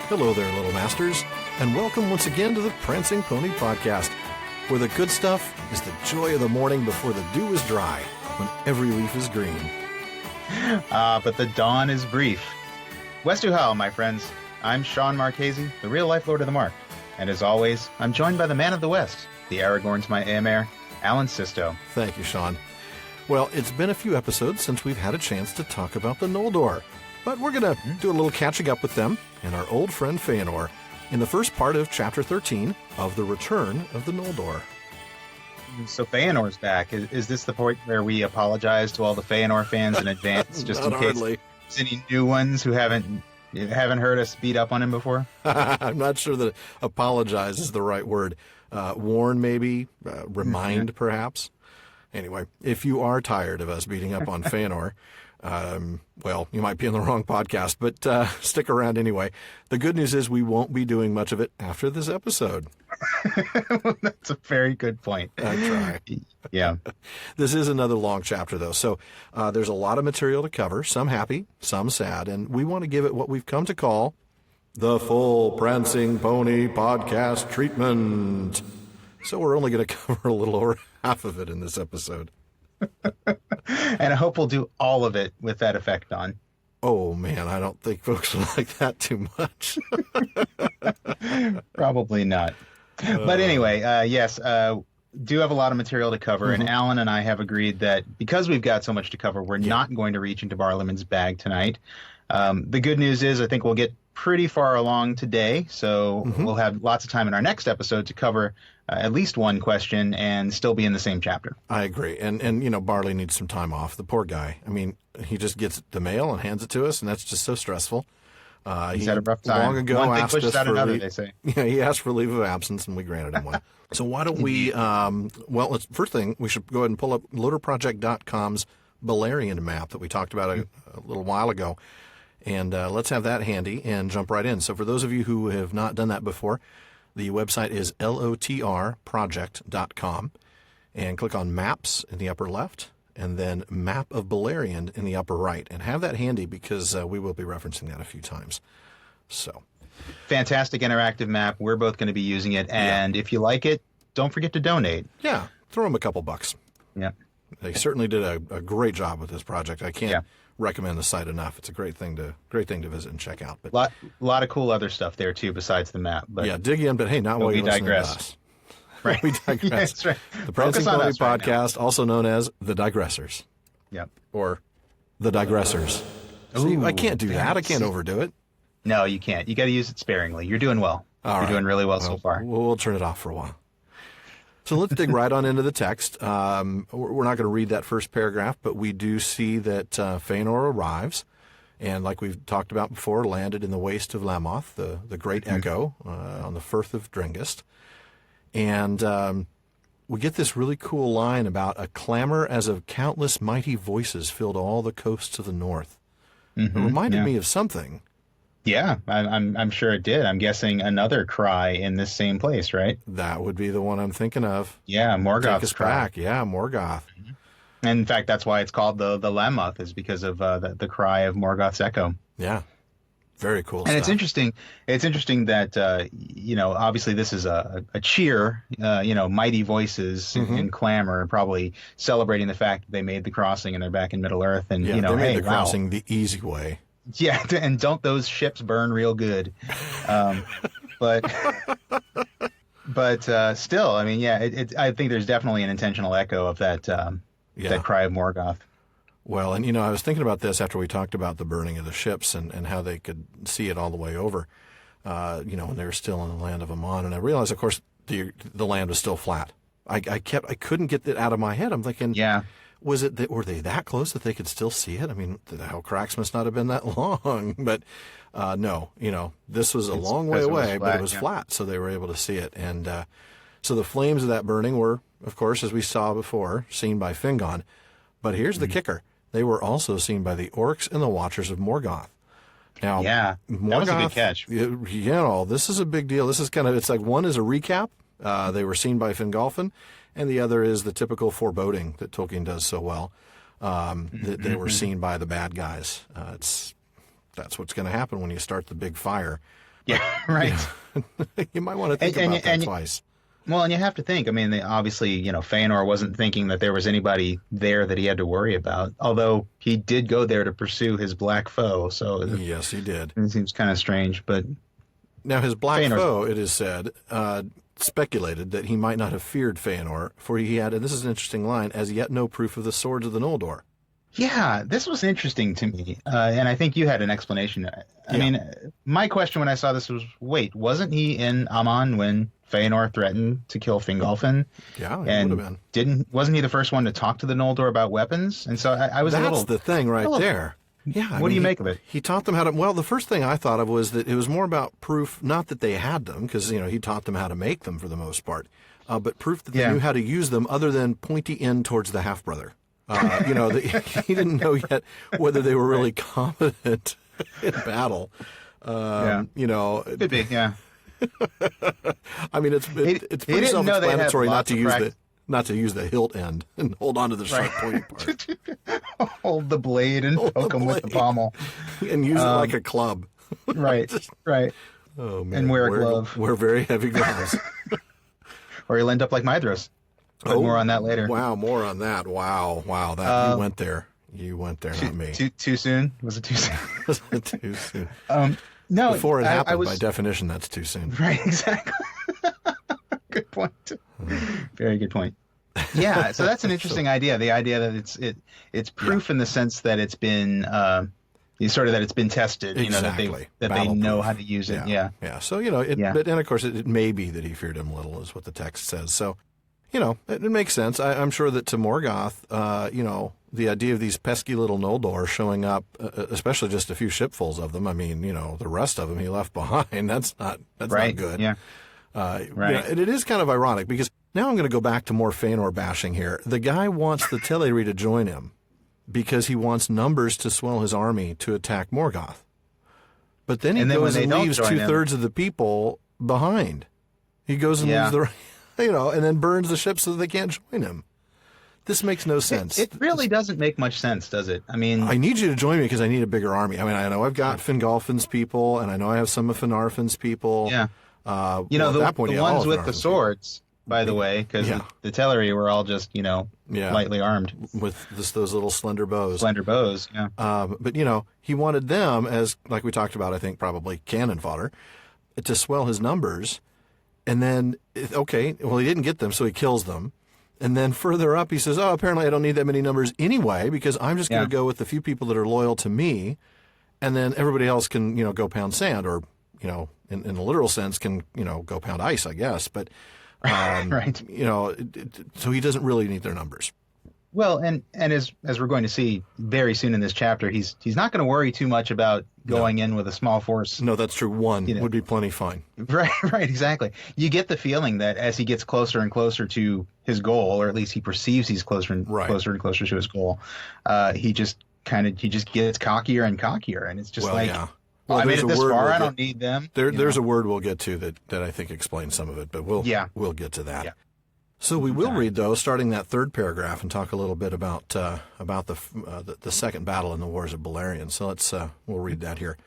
Hello there, little masters, and welcome once again to the Prancing Pony Podcast, where the good stuff is the joy of the morning before the dew is dry, when every leaf is green. But the dawn is brief. Westu Hal, my friends. I'm Sean Marchese, the real-life Lord of the Mark. And as always, I'm joined by the man of the West, the Aragorn to my Aemir, Alan Sisto. Thank you, Sean. Well, it's been a few episodes since we've had a chance to talk about the Noldor, but we're going to do a little catching up with them and our old friend Fëanor in the first part of Chapter 13 of The Return of the Noldor. So Fëanor's back. Is this the point where we apologize to all the Fëanor fans in advance, just in case there's any new ones who haven't heard us beat up on him before? I'm not sure that apologize is the right word. Warn, maybe. Remind, perhaps. Anyway, if you are tired of us beating up on Fëanor, well, you might be in the wrong podcast, but stick around anyway. The good news is we won't be doing much of it after this episode. That's a very good point. I try. Yeah. This is another long chapter, though, so there's a lot of material to cover, some happy, some sad, and we want to give it what we've come to call the full Prancing Pony Podcast treatment. So we're only going to cover a little over half of it in this episode. And I hope we'll do all of it with that effect on. Oh, man, I don't think folks will like that too much. Probably not. But anyway, yes, do have a lot of material to cover, and Alan and I have agreed that because we've got so much to cover, we're not going to reach into Barliman's bag tonight. The good news is I think we'll get pretty far along today, so we'll have lots of time in our next episode to cover at least one question and still be in the same chapter. I agree. And you know, Barley needs some time off. The poor guy. I mean, he just gets the mail and hands it to us, and that's just so stressful. He's had a rough time. Long ago one thing asked pushes us out for another, they say. Yeah, he asked for leave of absence, and we granted him one. So why don't we, first thing, we should go ahead and pull up loaderproject.com's Beleriand map that we talked about a little while ago. And let's have that handy and jump right in. So for those of you who have not done that before, the website is lotrproject.com, and click on Maps in the upper left, and then Map of Beleriand in the upper right. And have that handy because we will be referencing that a few times. So, fantastic interactive map. We're both going to be using it. And if you like it, don't forget to donate. Yeah, throw them a couple bucks. Yeah. They certainly did a great job with this project. I can't recommend the site enough. It's a great thing to visit and check out. But lot of cool other stuff there too besides the map. But yeah, dig in. But hey, not while you're listening to us. Right. We digress. Yeah, that's right. The Prancing Pony Podcast, also known as The Digressors. Yep. Or The Digressors. See, I can't do that. I can't overdo it. No, you can't. You got to use it sparingly. You're doing well. You're doing really well so far. We'll turn it off for a while. So let's dig right on into the text. We're not going to read that first paragraph, but we do see that Fëanor arrives, and like we've talked about before, landed in the waste of Lamoth, the great echo, on the Firth of Drengist. And we get this really cool line about a clamor as of countless mighty voices filled all the coasts of the north. It reminded me of something. Yeah, I'm sure it did. I'm guessing another cry in this same place, right? That would be the one I'm thinking of. Yeah, Morgoth's cry. Back. Yeah, Morgoth. And in fact, that's why it's called the Lamoth, is because of the cry of Morgoth's echo. Yeah, very cool. And it's interesting. It's interesting that obviously this is a cheer. Mighty voices and clamor, probably celebrating the fact that they made the crossing and they're back in Middle Earth. And they made the crossing the easy way. Yeah, and don't those ships burn real good? But still, I mean, I think there's definitely an intentional echo of that that cry of Morgoth. Well, and I was thinking about this after we talked about the burning of the ships and how they could see it all the way over, when they were still in the land of Aman, and I realized, of course, the land was still flat. I couldn't get it out of my head. I'm thinking, was it that were they that close that they could still see it? I mean, the hell cracks must not have been that long, but no, this was a long way away, but it was flat, so they were able to see it. And so the flames of that burning were, of course, as we saw before, seen by Fingon. But here's the kicker. They were also seen by the orcs and the Watchers of Morgoth. Now, that was a good catch. This is a big deal. This is it's like one is a recap. They were seen by Fingolfin, and the other is the typical foreboding that Tolkien does so well, that they were seen by the bad guys. That's what's going to happen when you start the big fire. Yeah, right. You might want to think about that twice. Well, and you have to think. I mean, obviously, Fëanor wasn't thinking that there was anybody there that he had to worry about. Although he did go there to pursue his black foe, so yes, he did. It seems kind of strange. But now his black Fëanor's foe, it is said, speculated that he might not have feared Fëanor, for he had, and this is an interesting line, as yet no proof of the swords of the Noldor. Yeah, this was interesting to me, and I think you had an explanation. I mean, my question when I saw this was, wait, wasn't he in Aman when Fëanor threatened to kill Fingolfin? Yeah, he and would have been. Wasn't he the first one to talk to the Noldor about weapons? And so I was That's the thing right there. Yeah. What do you make of it? He taught them how to. Well, the first thing I thought of was that it was more about proof, not that they had them, because he taught them how to make them for the most part, but proof that they knew how to use them, other than pointy end towards the half brother. He didn't know yet whether they were really competent in battle. Could be. Yeah. I mean, it's pretty self-explanatory not to use the hilt end and hold on to the sharp pointy part. Hold the blade and poke him with the pommel. And use it like a club. Right, right. Oh, man. And wear a glove. Wear very heavy gloves. Or he'll end up like Maedhros. But more on that later. Wow, more on that. Wow. That you went there. You went there, not me. Too soon? Was it too soon? Was it too soon? No. Before it happened, by definition, that's too soon. Right, exactly. Good point. Very good point. Yeah, so that's an interesting idea. The idea that it's proof in the sense that it's been sort of that it's been tested. Exactly. That they know how to use it. Yeah. So but and of course it may be that he feared him little, is what the text says. So it makes sense. I'm sure that to Morgoth, the idea of these pesky little Noldor showing up, especially just a few shipfuls of them. I mean, the rest of them he left behind. That's not good. Yeah. Right. And it is kind of ironic because now I'm going to go back to more Fëanor bashing here. The guy wants the Teleri to join him because he wants numbers to swell his army to attack Morgoth. But then he goes and leaves 2/3 of the people behind. He goes and leaves the, and then burns the ship so that they can't join him. This makes no sense. It really doesn't make much sense, does it? I mean, I need you to join me because I need a bigger army. I mean, I know I've got Fingolfin's people, and I know I have some of Finarfin's people. Yeah. The ones with the swords, by the way, because the Teleri were all just, lightly armed. With those little slender bows. Yeah. But, he wanted them as, like we talked about, I think probably cannon fodder, to swell his numbers. And then, he didn't get them, so he kills them. And then further up, he says, apparently I don't need that many numbers anyway, because I'm just going to go with the few people that are loyal to me. And then everybody else can, go pound sand or, in a literal sense can, go pound ice, I guess. But, right. So he doesn't really need their numbers. Well, and as we're going to see very soon in this chapter, he's not going to worry too much about going in with a small force. No, that's true. One would be plenty fine. Right, exactly. You get the feeling that as he gets closer and closer to his goal, or at least he perceives he's closer and closer to his goal, he just gets cockier and cockier, and it's just I made it this far. I don't need them. There's a word we'll get to that I think explains some of it, but we'll get to that. Yeah. So we will read, though, starting that third paragraph, and talk a little bit about the second battle in the Wars of Beleriand. So we'll read that here.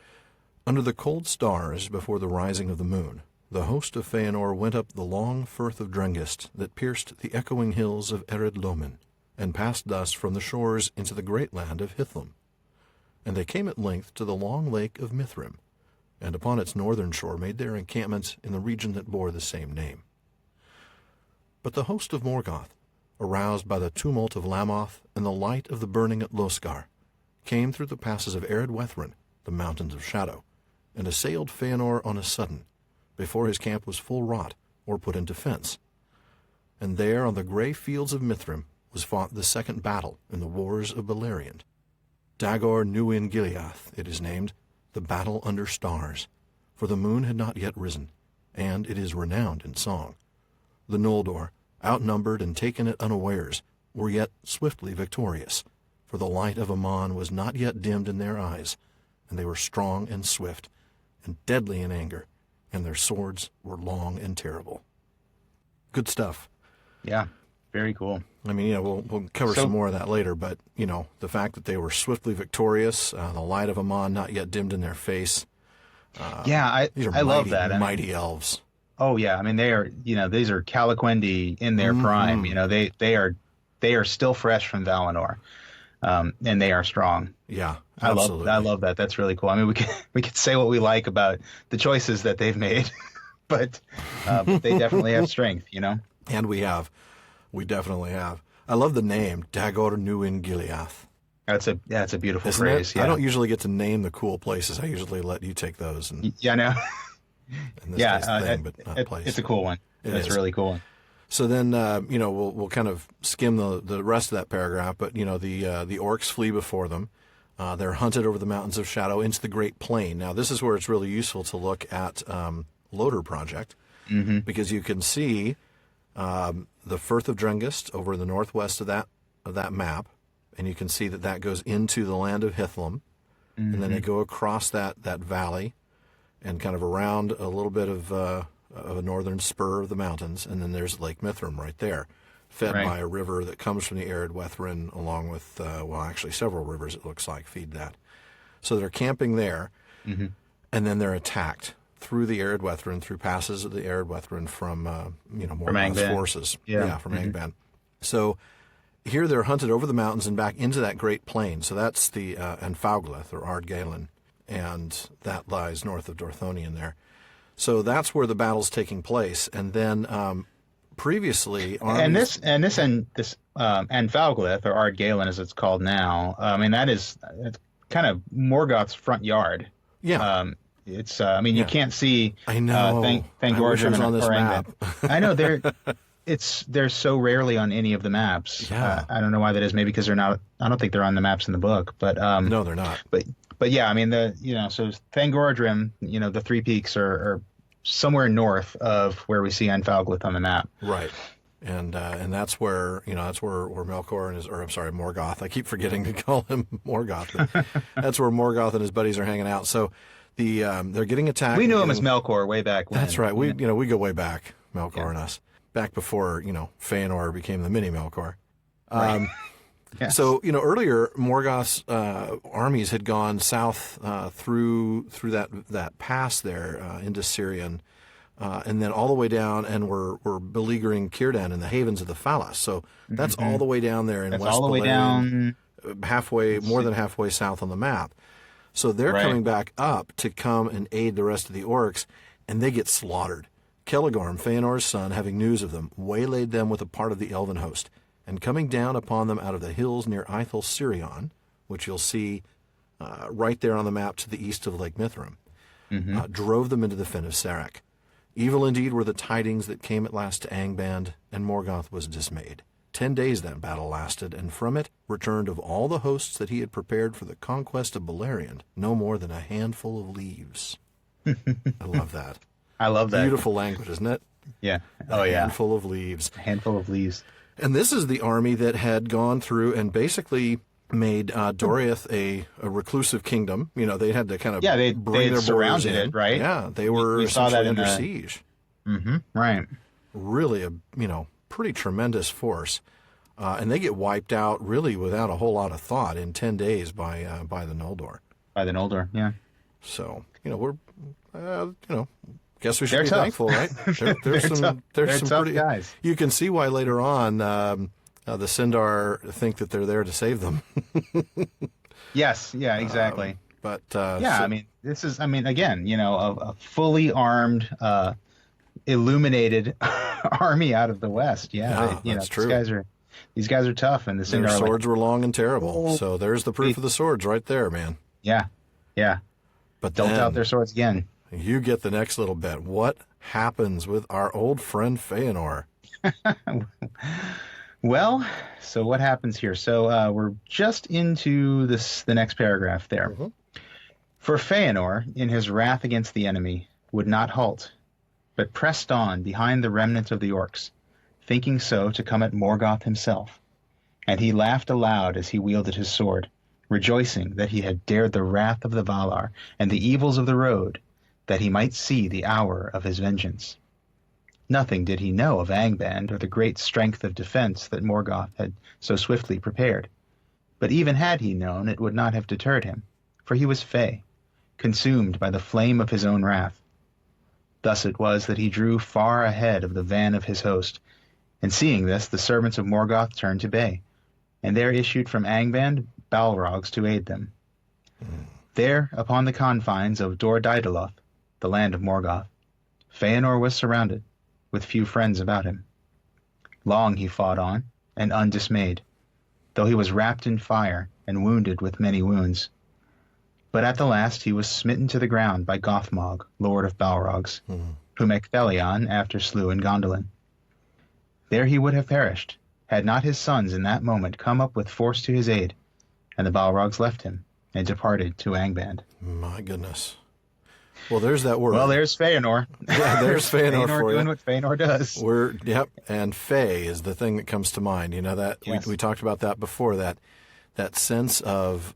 Under the cold stars, before the rising of the moon, the host of Fëanor went up the long firth of Drengist that pierced the echoing hills of Ered Lomin, and passed thus from the shores into the great land of Hithlum. And they came at length to the long lake of Mithrim, and upon its northern shore made their encampment in the region that bore the same name. But the host of Morgoth, aroused by the tumult of Lamoth and the light of the burning at Losgar, came through the passes of Ered Wethrin, the mountains of shadow, and assailed Fëanor on a sudden, before his camp was full wrought or put in defense. And there on the grey fields of Mithrim was fought the second battle in the Wars of Beleriand. Dagor Nuin Gileath it is named, the battle under stars, for the moon had not yet risen, and it is renowned in song. The Noldor, outnumbered and taken at unawares, were yet swiftly victorious, for the light of Aman was not yet dimmed in their eyes, and they were strong and swift, and deadly in anger, and their swords were long and terrible. Good stuff. Yeah, very cool. I mean, we'll cover some more of that later, but, the fact that they were swiftly victorious, the light of Aman not yet dimmed in their face, These are I love that. mighty elves. Oh yeah, I mean they are, these are Calaquendi in their prime. They are still fresh from Valinor, and they are strong. Yeah, absolutely. I love that. That's really cool. I mean, we could say what we like about the choices that they've made, but they definitely have strength. And we definitely have. I love the name Dagor Nuin Gileath. That's a beautiful Isn't phrase. it? Yeah. I don't usually get to name the cool places. I usually let you take those. And Yeah, I know. in this case, thing, but not place. It's a cool one. It's a really cool one. So then, we'll kind of skim the rest of that paragraph. But the orcs flee before them. They're hunted over the mountains of shadow into the Great Plain. Now, this is where it's really useful to look at Loader Project, because you can see the Firth of Drengist over in the northwest of that map, and you can see that goes into the land of Hithlum, and then they go across that valley, and kind of around a little bit of a northern spur of the mountains, and then there's Lake Mithrim right there, fed by a river that comes from the arid Wethrin, along with actually several rivers it looks like feed that. So they're camping there, and then they're attacked through the arid Wethrin, through passes of the arid Wethrin from Morgoth's forces. From Angband. So here they're hunted over the mountains and back into that Great Plain. So that's the Anfauglith, or Ardgalen, and that lies north of Dorthonion there. So that's where the battle's taking place. And then previously... this Anfauglith, or Ardgalen as it's called now, it's kind of Morgoth's front yard. Yeah. You can't see... I know. Thangorgrim on this map. I know, they're so rarely on any of the maps. Yeah. I don't know why that is. Maybe because they're not... I don't think they're on the maps in the book, but... no, they're not. But yeah, I mean, so Thangorgrim, the Three Peaks are somewhere north of where we see Anfauglith on the map. Right. And that's where Melkor and Morgoth. I keep forgetting to call him Morgoth. But that's where Morgoth and his buddies are hanging out. So they're getting attacked. We knew him as Melkor way back when. That's right. We go way back, Melkor and us. Back before, Fëanor became the mini Melkor. Yes. So, earlier Morgoth's armies had gone south through that pass there into Sirion, and then all the way down, and were beleaguering Círdan in the havens of the Falas. So that's all the way down there in West all the way Beleriand, more than halfway south on the map. So they're coming back up to come and aid the rest of the orcs, and they get slaughtered. Celegorm, Fëanor's son, having news of them, waylaid them with a part of the elven host, and coming down upon them out of the hills near Ithel Sirion, which you'll see right there on the map to the east of Lake Mithrim, drove them into the fen of Sarek. Evil indeed were the tidings that came at last to Angband, and Morgoth was dismayed. 10 days that battle lasted, and from it returned of all the hosts that he had prepared for the conquest of Beleriand, no more than a handful of leaves. I love that. I love that. Beautiful language, isn't it? Yeah. A handful of leaves. A handful of leaves. And this is the army that had gone through and basically made Doriath a reclusive kingdom. They had to kind of bring their surrounded in. It, right? Yeah, they were we saw that under siege. Right. Really a pretty tremendous force, and they get wiped out really without a whole lot of thought in 10 days by the Noldor. By the Noldor, yeah. So we're guess we should be thankful, right? There's some tough pretty guys. You can see why later on the Sindar think that they're there to save them. Yes, yeah, exactly. This is again, a fully armed, illuminated army out of the West. That's true. These guys are tough, and the Sindar their swords were long and terrible. So there's the proof of the swords right there, man. Yeah. But dealt out their swords again. You get the next little bit. What happens with our old friend Fëanor? Well, so what happens here? So we're just into the next paragraph there. For Fëanor, in his wrath against the enemy, would not halt, but pressed on behind the remnant of the orcs, thinking so to come at Morgoth himself. And he laughed aloud as he wielded his sword, rejoicing that he had dared the wrath of the Valar and the evils of the road, that he might see the hour of his vengeance. Nothing did he know of Angband or the great strength of defense that Morgoth had so swiftly prepared. But even had he known, it would not have deterred him, for he was fey, consumed by the flame of his own wrath. Thus it was that he drew far ahead of the van of his host, and seeing this, the servants of Morgoth turned to bay, and there issued from Angband Balrogs to aid them. There, upon the confines of Dor Daidaloth, the land of Morgoth, Fëanor was surrounded, with few friends about him. Long he fought on, and undismayed, though he was wrapped in fire and wounded with many wounds. But at the last he was smitten to the ground by Gothmog, lord of Balrogs, whom Ecthelion after slew in Gondolin. There he would have perished, had not his sons in that moment come up with force to his aid, and the Balrogs left him, and departed to Angband. My goodness. Well, there's that word. Well, there's Fëanor. Yeah, there's Fëanor for doing you. what Fëanor does. And Fey is the thing that comes to mind. You know, that Yes. we talked about that before, that sense of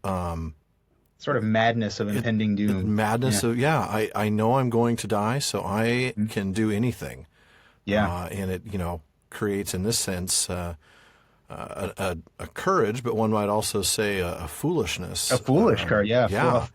Sort of madness of impending doom. madness of, I know I'm going to die, so I can do anything. Yeah. And it, creates in this sense a courage, but one might also say a foolishness. A foolish card, yeah. Yeah.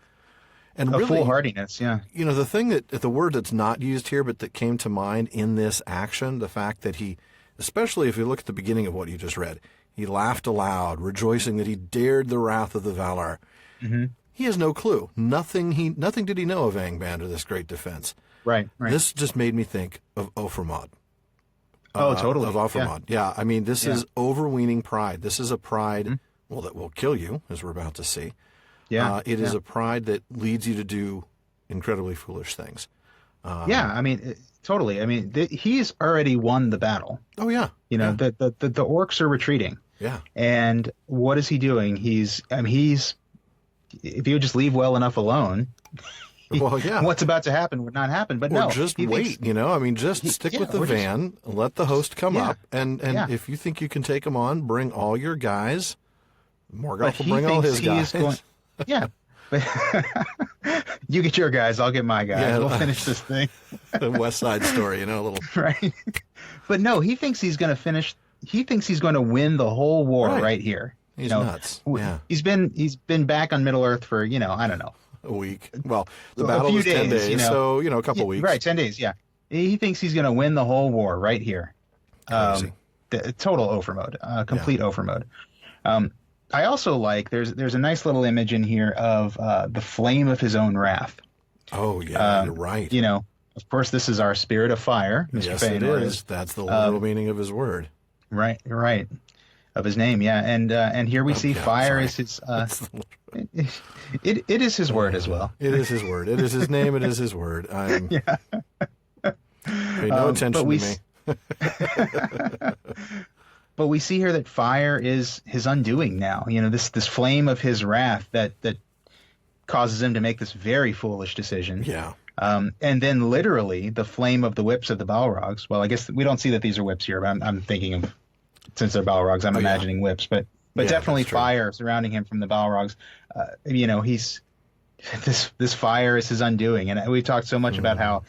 And A really, foolhardiness, yeah. the word that's not used here, but that came to mind in this action, the fact that he, especially if you look at the beginning of what you just read, he laughed aloud, rejoicing that he dared the wrath of the Valar. Mm-hmm. He has no clue. Nothing did he know of Angband or this great defense. Right. This just made me think of Offermod. Oh, totally. Of Offermod. Yeah. I mean, this is overweening pride. This is a pride, that will kill you, as we're about to see. Yeah. It is a pride that leads you to do incredibly foolish things. I mean, totally. I mean, he's already won the battle. Oh, yeah. The orcs are retreating. Yeah. And what is he doing? He's if you would just leave well enough alone, Well, yeah. what's about to happen would not happen. But no, just he wait, thinks- just stick with the or just- van, let the host come Yeah. up, and Yeah. if you think you can take them on, bring all your guys. Morgoth But will he bring all thinks his he guys. is going- Yeah. You get your guys, I'll get my guys. Yeah. We'll finish this thing. The West Side Story, a little. Right. But no, he thinks he's going to finish. He thinks he's going to win the whole war right here. He's nuts. Yeah. He's been back on Middle Earth for, I don't know. A week. Well, the A battle few was 10 days, days, so, a couple weeks. Right, 10 days, yeah. He thinks he's going to win the whole war right here. Crazy. Total Ofer mode, complete Ofer mode. I also like, there's a nice little image in here of the flame of his own wrath. Oh, yeah, you're right. Of course, this is our spirit of fire. Mr. Yes, Fëanor it is. That's the literal meaning of his word. Right. Of his name, yeah. And here we see fire is his... It is his word as well. It is his word. It is his name. It is his word. Pay no attention to me. But we see here that fire is his undoing now. This flame of his wrath that causes him to make this very foolish decision. Yeah. And then literally the flame of the whips of the Balrogs. Well, I guess we don't see that these are whips here, but I'm thinking of, since they're Balrogs, I'm imagining whips. But definitely fire surrounding him from the Balrogs. He's this fire is his undoing, and we've talked so much about how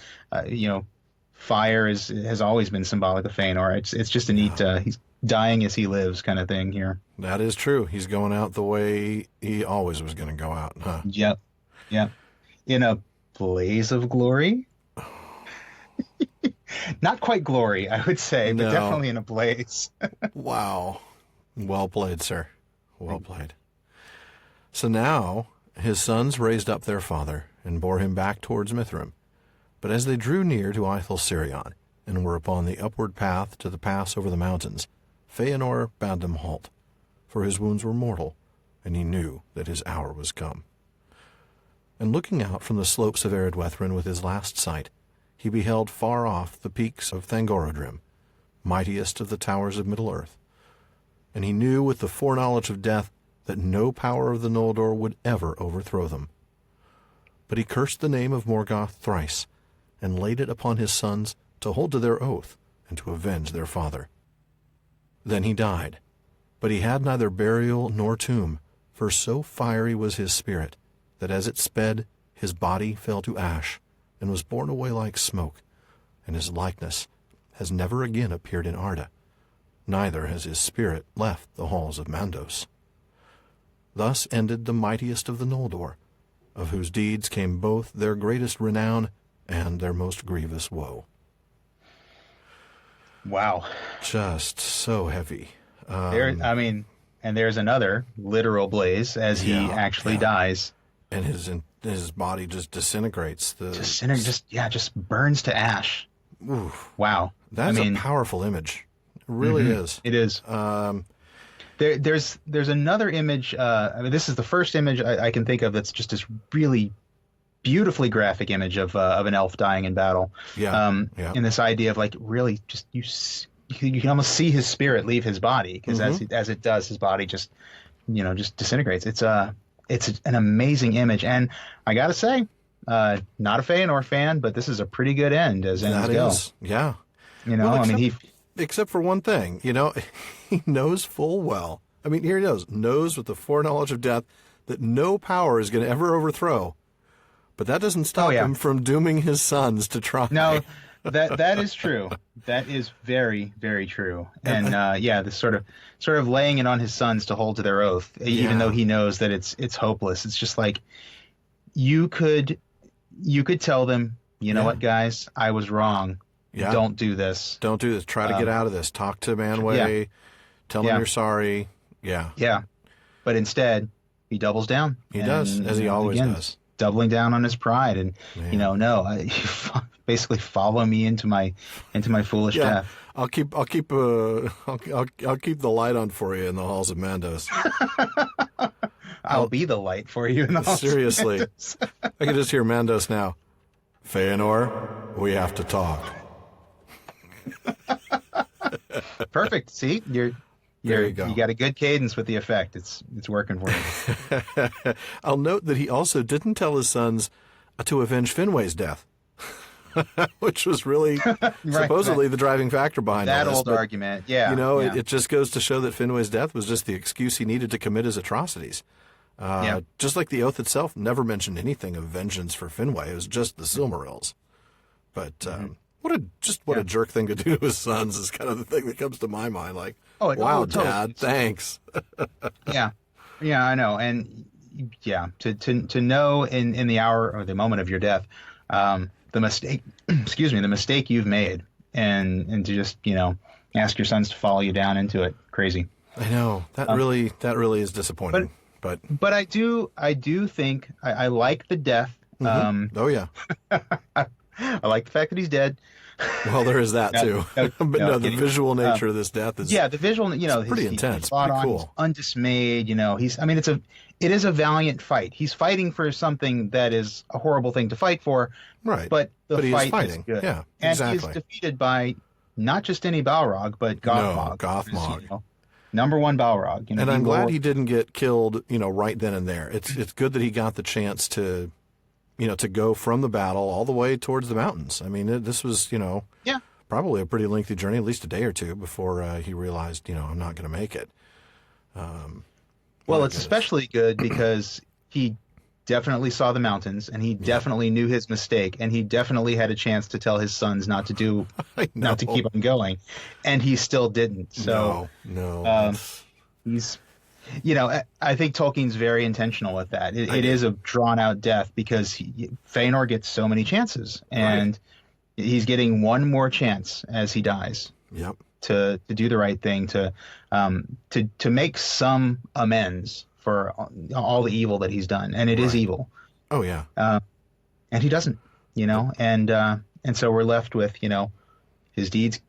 fire has always been symbolic of Fëanor. It's just a neat he's dying as he lives kind of thing here. That is true. He's going out the way he always was going to go out, huh? Yep. In a blaze of glory. Not quite glory, I would say, but definitely in a blaze. Wow. Well played, sir. Well played. So now his sons raised up their father and bore him back towards Mithrim. But as they drew near to Aithel Sirion and were upon the upward path to the pass over the mountains, Fëanor bade them halt, for his wounds were mortal, and he knew that his hour was come. And looking out from the slopes of Eredwethrin with his last sight, he beheld far off the peaks of Thangorodrim, mightiest of the towers of Middle-earth. And he knew with the foreknowledge of death that no power of the Noldor would ever overthrow them. But he cursed the name of Morgoth thrice, and laid it upon his sons to hold to their oath and to avenge their father. Then he died, but he had neither burial nor tomb, for so fiery was his spirit, that as it sped, his body fell to ash, and was borne away like smoke, and his likeness has never again appeared in Arda, neither has his spirit left the halls of Mandos. Thus ended the mightiest of the Noldor, of whose deeds came both their greatest renown and their most grievous woe. Wow. Just so heavy. And there's another literal blaze as he actually dies. And his body just disintegrates. Just burns to ash. Oof. Wow. That's a powerful image. It really is. It is. There's another image. This is the first image I can think of that's just this really beautifully graphic image of an elf dying in battle. And this idea of like really just you can almost see his spirit leave his body because as it does, his body just disintegrates. It's an amazing image, and I gotta say, not a Fëanor fan, but this is a pretty good end as ends go. Yeah. Except for one thing, he knows full well. I mean, here he knows with the foreknowledge of death that no power is going to ever overthrow. But that doesn't stop him from dooming his sons to try. No, that is true. That is very, very true. And this sort of laying it on his sons to hold to their oath, even though he knows that it's hopeless. It's just like you could tell them, you know what, guys, I was wrong. Yeah. Don't do this. Don't do this. Try to get out of this. Talk to Manwë. Tell him you're sorry. Yeah. Yeah. But instead, he doubles down. He does, as he always does. Doubling down on his pride, and basically follow me into my foolish death. I'll keep the light on for you in the halls of Maedhros. I'll be the light for you in the halls. Seriously, I can just hear Maedhros now. Fëanor, we have to talk. Perfect. See, there you go. You got a good cadence with the effect. It's working for you. I'll note that he also didn't tell his sons to avenge Finwë's death, which was really supposedly the driving factor behind that all this. Old argument. Yeah. It just goes to show that Finwë's death was just the excuse he needed to commit his atrocities. Just like the oath itself never mentioned anything of vengeance for Finwë. It was just the Silmarils. But what a jerk thing to do to his sons is kind of the thing that comes to my mind. Like, wow, totally. Dad, thanks. Yeah, I know. And to know in the hour or the moment of your death, the mistake, the mistake you've made, and to just, ask your sons to follow you down into it. Crazy. I know. That really is disappointing. But I do think I like the death. I like the fact that he's dead. Well, there is that too. The visual nature of this death is the visual. It's pretty intense. Pretty cool. He's undismayed. It is a valiant fight. He's fighting for something that is a horrible thing to fight for. Right. But the fight is good. Yeah, exactly. And he's defeated by not just any Balrog, but Gothmog. Gothmog. Number one Balrog. And I'm glad he didn't get killed, right then and there. It's good that he got the chance to go from the battle all the way towards the mountains. I mean, this was, probably a pretty lengthy journey, at least a day or two before he realized, I'm not going to make it. Well, it's especially good because he definitely saw the mountains, and he definitely knew his mistake, and he definitely had a chance to tell his sons not to keep on going, and he still didn't. So he's. I think Tolkien's very intentional with that. It is a drawn-out death because Fëanor gets so many chances, and he's getting one more chance as he dies. Yep. To do the right thing, to make some amends for all the evil that he's done, and it is evil. Oh yeah. And he doesn't, and so we're left with his deeds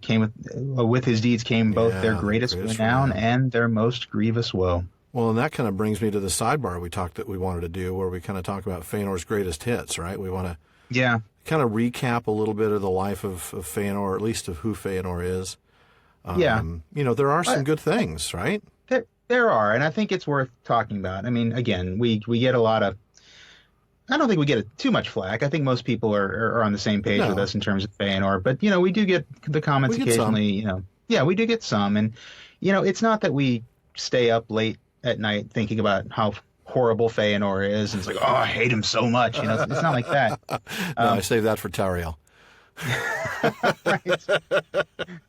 came with his deeds came both their greatest renown and their most grievous woe. Well, and that kind of brings me to the sidebar we wanted to do, where we kind of talk about Fëanor's greatest hits, right? We want to kind of recap a little bit of the life of Fëanor, or at least of who Fëanor is. There are some good things, right? There are, and I think it's worth talking about. I mean, again, we get a lot of. I don't think we get too much flack. I think most people are on the same page with us in terms of Fëanor. But, we do get the comments occasionally, we do get some. And, it's not that we stay up late at night thinking about how horrible Fëanor is. And it's like, oh, I hate him so much. It's not like that. No, I save that for Tariel.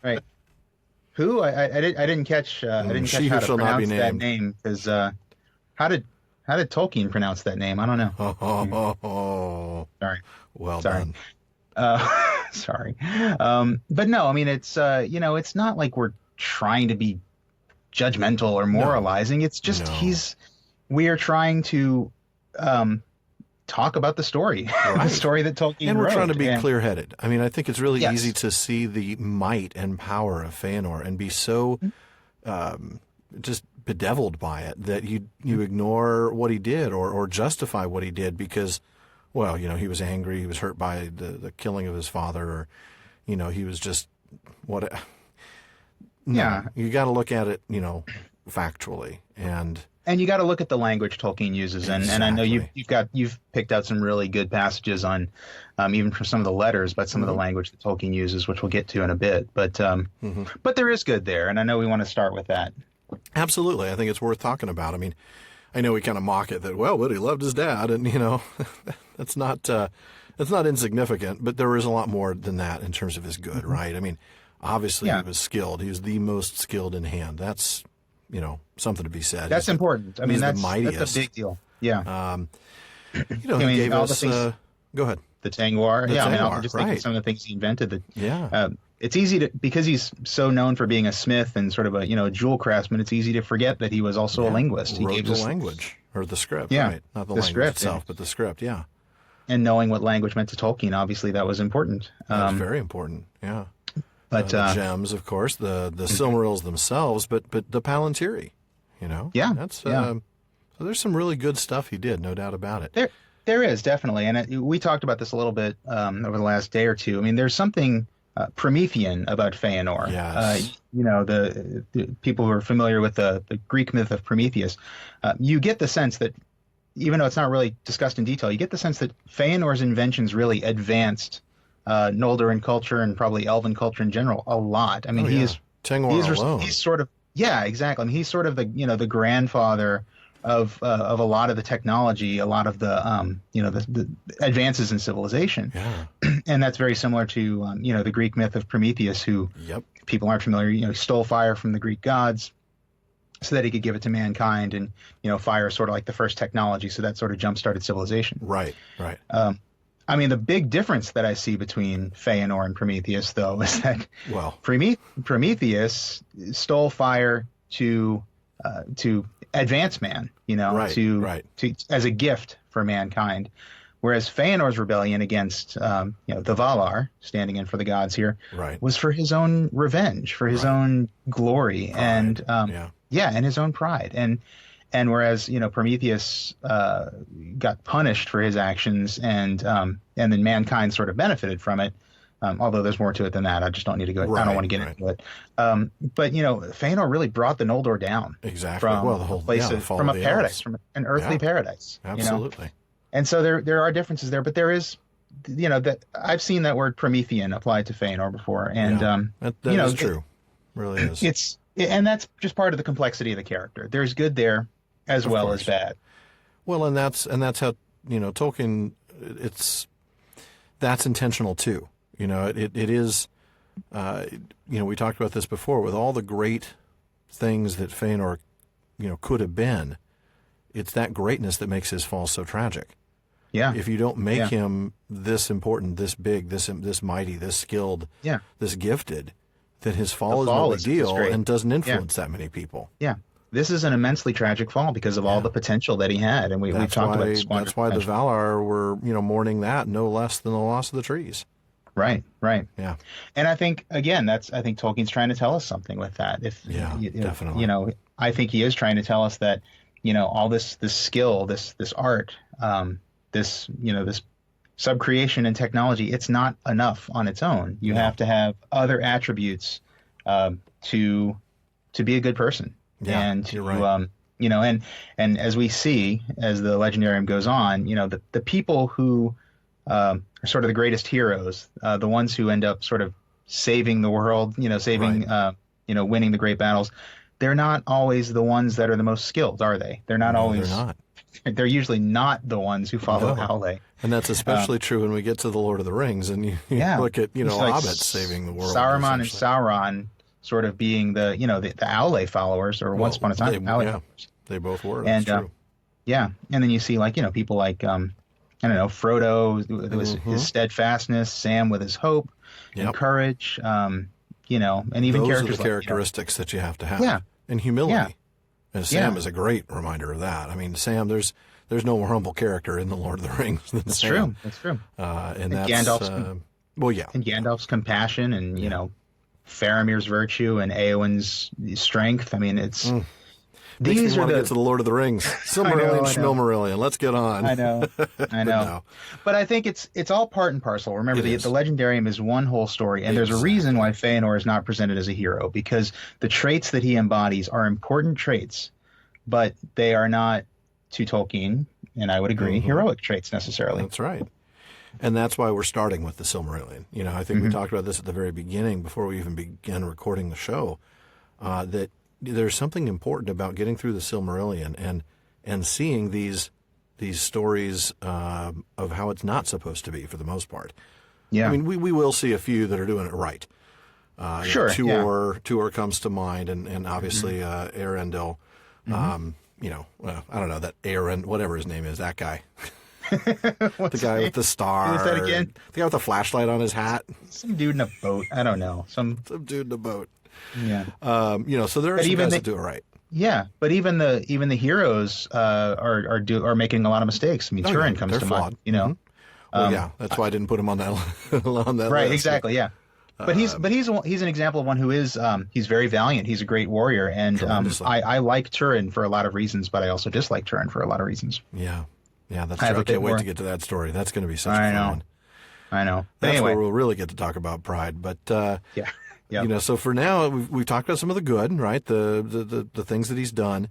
Right. Who? I didn't catch. I didn't catch how to pronounce that name. Because how did Tolkien pronounce that name? I don't know. Sorry. Well Sorry. done. Sorry. But no, I mean, it's, it's not like we're trying to be judgmental or moralizing. It's just we are trying to talk about the story, the story that Tolkien wrote. And we're trying to be clear-headed. I mean, I think it's really easy to see the might and power of Fëanor and be so just bedeviled by it that you ignore what he did or justify what he did because, well, he was angry, he was hurt by the killing of his father, or, he was just what. You got to look at it, factually, and you got to look at the language Tolkien uses, and I know you've picked out some really good passages on, even from some of the letters, but some of the language that Tolkien uses, which we'll get to in a bit. But there is good there, and I know we want to start with that. Absolutely, I think it's worth talking about. I mean, I know we kind of mock it that, but he loved his dad, and that's not insignificant, but there is a lot more than that in terms of his good, right? I mean, obviously he was skilled. He was the most skilled in hand. That's something to be said. That's important. I mean, that's a big deal. Yeah. He gave us. Go ahead. The Tangwar. I'm just thinking some of the things he invented. It's easy to, because he's so known for being a smith and sort of a jewel craftsman. It's easy to forget that he was also a linguist. He wrote the language or the script, right? Not the language script itself, but the script. Yeah. And knowing what language meant to Tolkien, obviously, that was important. That's very important. Yeah. But the gems, of course, the Silmarils themselves, but the Palantiri, Yeah. So there's some really good stuff he did, no doubt about it. There is, definitely. And we talked about this a little bit over the last day or two. I mean, there's something Promethean about Fëanor. Yes. The people who are familiar with the Greek myth of Prometheus, you get the sense that, even though it's not really discussed in detail, you get the sense that Fëanor's inventions really advanced Noldoran culture and probably Elven culture in general a lot. I mean, Tangwar alone. He's sort of, exactly. I mean, he's sort of the grandfather of a lot of the technology, a lot of the the advances in civilization. Yeah. And that's very similar to the Greek myth of Prometheus, who people aren't familiar. Stole fire from the Greek gods so that he could give it to mankind, and fire is sort of like the first technology, so that sort of jump-started civilization. Right. I mean, the big difference that I see between Fëanor and Prometheus, though, is that Prometheus stole fire to advance man, to as a gift for mankind, whereas Fëanor's rebellion against the Valar, standing in for the gods here, was for his own revenge, for his own glory, and and his own pride, and whereas Prometheus got punished for his actions, and then mankind sort of benefited from it. Although there's more to it than that, I just don't need to go. I don't want to get into it. But Fëanor really brought the Noldor down. Exactly. From the whole place from a paradise, elves. from an earthly paradise. Absolutely. And so there are differences there, but there is, that I've seen that word Promethean applied to Fëanor before, and that is true. Really is. And that's just part of the complexity of the character. There's good there as well as bad. Well, and that's how Tolkien. That's intentional too. It is. We talked about this before with all the great things that Fëanor, could have been. It's that greatness that makes his fall so tragic. Yeah. If you don't make him this important, this big, this mighty, this skilled, this gifted, then his fall is no big deal and doesn't influence that many people. Yeah. This is an immensely tragic fall because of all the potential that he had, and we've talked about the that's why the Valar were, mourning that no less than the loss of the trees. Right. Yeah. And I think, again, Tolkien's trying to tell us something with that. Definitely. I think he is trying to tell us that, all this skill, this art, this subcreation and technology, it's not enough on its own. You have to have other attributes to be a good person. Yeah, and you're right. And as we see, as the legendarium goes on, the people who are sort of the greatest heroes, the ones who end up sort of saving the world, winning the great battles, they're not always the ones that are the most skilled, are they? They're not always. They're not. They're usually not the ones who follow Aule. And that's especially true when we get to the Lord of the Rings, and you look at hobbits saving the world. Saruman and Sauron sort of being the Aule followers, or once upon a time Aule followers. They both were. That's true. Yeah, and then you see like people like I don't know, Frodo with his steadfastness, Sam with his hope and Yep. courage, and even Those are the characters like characteristics that you have to have. yeah, And yeah, humility. And yeah. Sam is a great reminder of that. I mean, Sam, there's no more humble character in the Lord of the Rings than That's Sam. true. That's true. And that's Gandalf's well, yeah, and Gandalf's compassion and Faramir's virtue and Eowyn's strength. I mean, it's makes these me are want to the get to the Lord of the Rings. Silmarillion, I know. Schmilmarillion. Let's get on. I know, I know. No. But I think it's all part and parcel. Remember, It the is. Legendarium is one whole story, and there's a reason why Fëanor is not presented as a hero, because the traits that he embodies are important traits, but they are not, to Tolkien, and I would agree, heroic traits necessarily. That's right. And that's why we're starting with the Silmarillion. I think we talked about this at the very beginning before we even began recording the show, that there's something important about getting through the Silmarillion and seeing these stories of how it's not supposed to be for the most part. Yeah. I mean, we will see a few that are doing it right. Sure. Tuor comes to mind, and obviously Arendelle. I don't know, that Aaron, whatever his name is, that guy. The guy with the star. Who's that again? The guy with the flashlight on his hat. Some dude in a boat. I don't know. Some dude in a boat. Yeah. So there are some guys that do it right. Yeah, but even the heroes are making a lot of mistakes. I mean, Turin comes they're to flawed. mind. Well, that's why I didn't put him on that on that right, list. exactly, yeah. But he's an example of one who is he's very valiant. He's a great warrior, and I like Turin for a lot of reasons, but I also dislike Turin for a lot of reasons. Yeah, that's true. I can't wait to get to that story. That's going to be such a fun one. I know. That's anyway, where we'll really get to talk about pride. But yeah. So for now we've talked about some of the good, right? The things that he's done.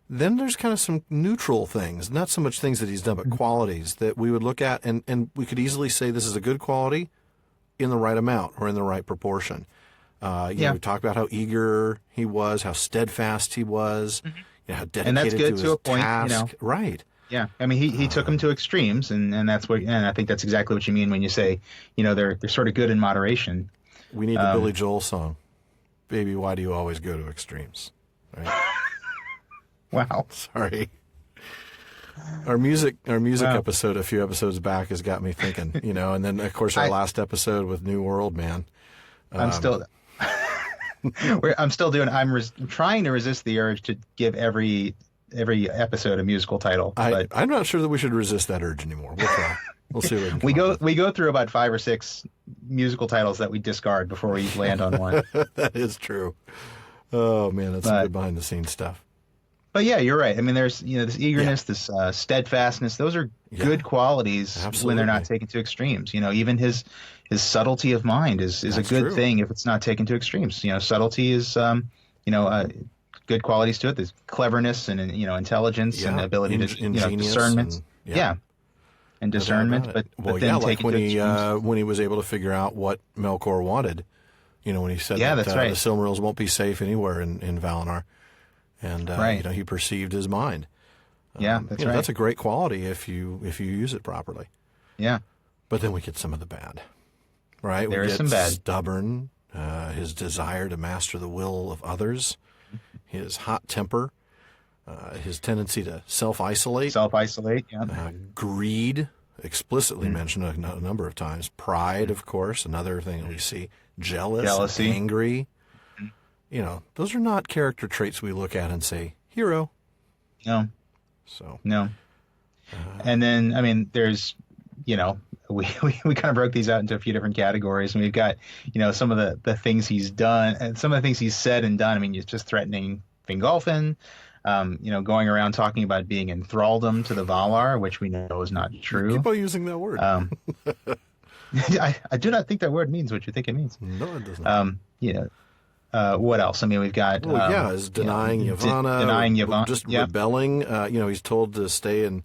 Then there's kind of some neutral things, not so much things that he's done, but qualities that we would look at, and we could easily say this is a good quality in the right amount or in the right proportion. We talked about how eager he was, how steadfast he was, how dedicated and that's good to to a his point, task. Right. Yeah, I mean, he took them to extremes, and that's what, and I think that's exactly what you mean when you say, they're sort of good in moderation. We need the Billy Joel song, "Baby, Why Do You Always Go to Extremes?" Right? Wow. Sorry. Our music Wow. episode a few episodes back has got me thinking, and then of course our last episode with New World, man. I'm still trying to resist the urge to give every episode a musical title. But I'm not sure that we should resist that urge anymore. We'll try. We'll see what we go through about 5 or 6 musical titles that we discard before we land on one. That is true. Oh man, that's some good behind the scenes stuff. But yeah, you're right. I mean, there's this eagerness, this steadfastness. Those are good qualities when they're not taken to extremes. Even his subtlety of mind is a good thing if it's not taken to extremes. Subtlety is good qualities to it. There's cleverness and intelligence and ability to discernment. And discernment. But then like taken to extremes. when he was able to figure out what Melkor wanted. When he said that's right. The Silmarils won't be safe anywhere in Valinor. And he perceived his mind. That's right. That's a great quality if you use it properly. Yeah. But then we get some of the bad, right? There we is get some bad. Stubborn, his desire to master the will of others, his hot temper, his tendency to self-isolate. Yeah. Greed, explicitly mentioned a number of times. Pride, of course, another thing that we see. Jealousy. Angry. Those are not character traits we look at and say, hero. No. So. No. And then, I mean, there's, we kind of broke these out into a few different categories. And we've got, some of the things he's done and some of the things he's said and done. I mean, he's just threatening Fingolfin, going around talking about being in thraldom to the Valar, which we know is not true. Keep on using that word. I do not think that word means what you think it means. No, it doesn't. What else? I mean, we've got... is denying Yavanna. Just rebelling. He's told to stay in,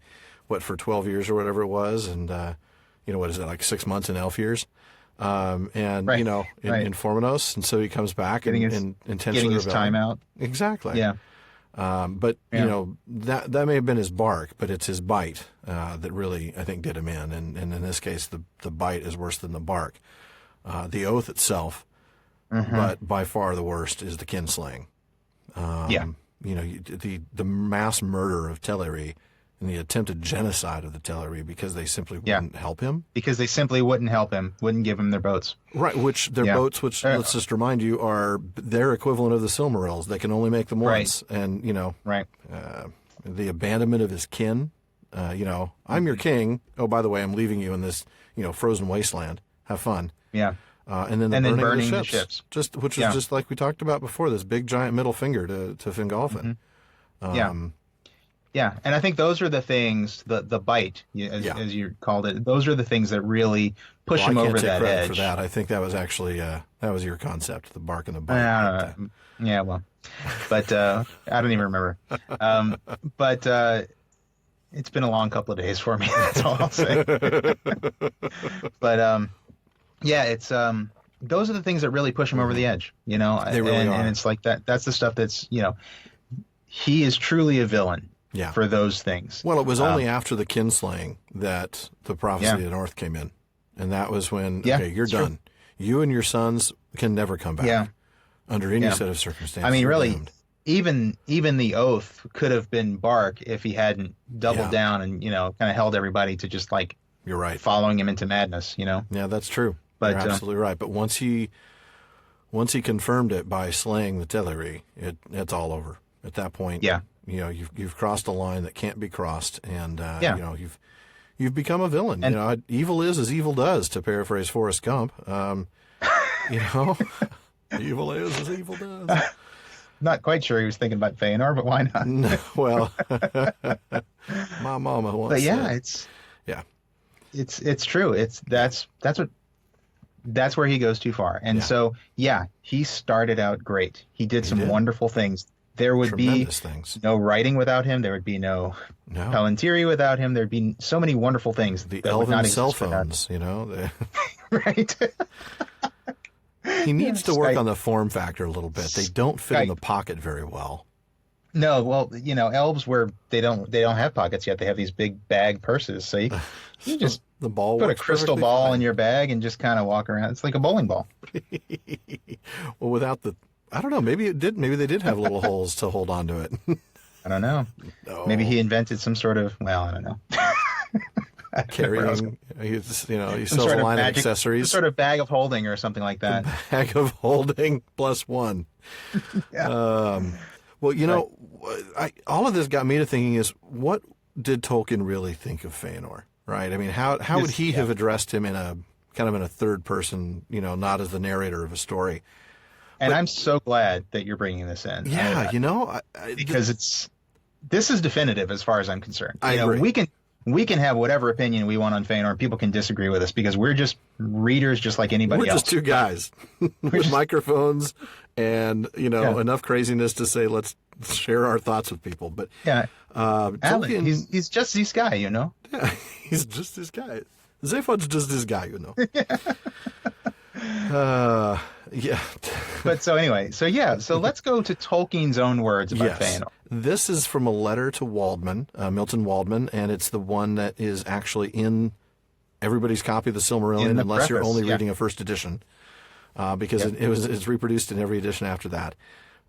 for 12 years or whatever it was, and, what is it, like 6 months in elf years? In Formenos, and so he comes back and intentionally getting his time out. Exactly. Yeah. But, that may have been his bark, but it's his bite that really, I think, did him in. And in this case, the bite is worse than the bark. The oath itself, but by far the worst is the kinslaying. The mass murder of Teleri and the attempted genocide of the Teleri because they simply wouldn't help him. Because they simply wouldn't help him, wouldn't give him their boats. Right, which their boats, which let's just remind you, are their equivalent of the Silmarils. They can only make them once, and the abandonment of his kin. I'm your king. Oh, by the way, I'm leaving you in this frozen wasteland. Have fun. Yeah. And then burning the ships. Which is just like we talked about before, this big giant middle finger to Fingolfin. Yeah, and I think those are the things, the bite, as you called it. Those are the things that really push him over that edge. I can't take credit for that. I think that was actually that was your concept, the bark and the bite. But I don't even remember. But it's been a long couple of days for me. That's all I'll say. But it's those are the things that really push him over the edge. They really are. And it's like that. That's the stuff that's he is truly a villain. Yeah. For those things. Well, it was only after the kinslaying that the prophecy of the North came in, and that was when you're done. You and your sons can never come back under any set of circumstances. I mean, really, even the oath could have been bark if he hadn't doubled down and kind of held everybody to just like you're right, following him into madness. Yeah, that's true. But you're absolutely right. But once he confirmed it by slaying the Teleri, it's all over at that point. Yeah. You've crossed a line that can't be crossed, and you've become a villain. And, evil is as evil does, to paraphrase Forrest Gump. Evil is as evil does. Not quite sure he was thinking about Fëanor, but why not? No, well, my mama once. But it's true. That's where he goes too far, and so he started out great. He did some wonderful things. There would be no writing without him. There would be no Palantiri without him. There'd be so many wonderful things. The elven cell phones, Right. He needs to work on the form factor a little bit. They don't fit in the pocket very well. No, well, elves they don't have pockets yet. They have these big bag purses. So you just the ball put a crystal ball in your bag and just kind of walk around. It's like a bowling ball. Well, without I don't know. Maybe it did. Maybe they did have little holes to hold on to it. I don't know. No. Maybe he invented some sort of. Well, I don't know. Carrying. He sells a line of accessories. Some sort of bag of holding or something like that. Bag of holding +1. Yeah. Well, all of this got me to thinking: is what did Tolkien really think of Fëanor? Right. I mean, how would he have addressed him in a third person? Not as the narrator of a story. And I'm so glad that you're bringing this in. Yeah, because this is definitive as far as I'm concerned. I agree. We can have whatever opinion we want on Fëanor. People can disagree with us because we're just readers, just like anybody else. We're just two guys with microphones and enough craziness to say let's share our thoughts with people. But Alan, he's just this guy, Yeah, he's just this guy. Zephod's just this guy, Yeah. But so let's go to Tolkien's own words about Fëanor. This is from a letter to Waldman, Milton Waldman, and it's the one that is actually in everybody's copy of the Silmarillion, unless you're only reading a first edition, because it's reproduced in every edition after that.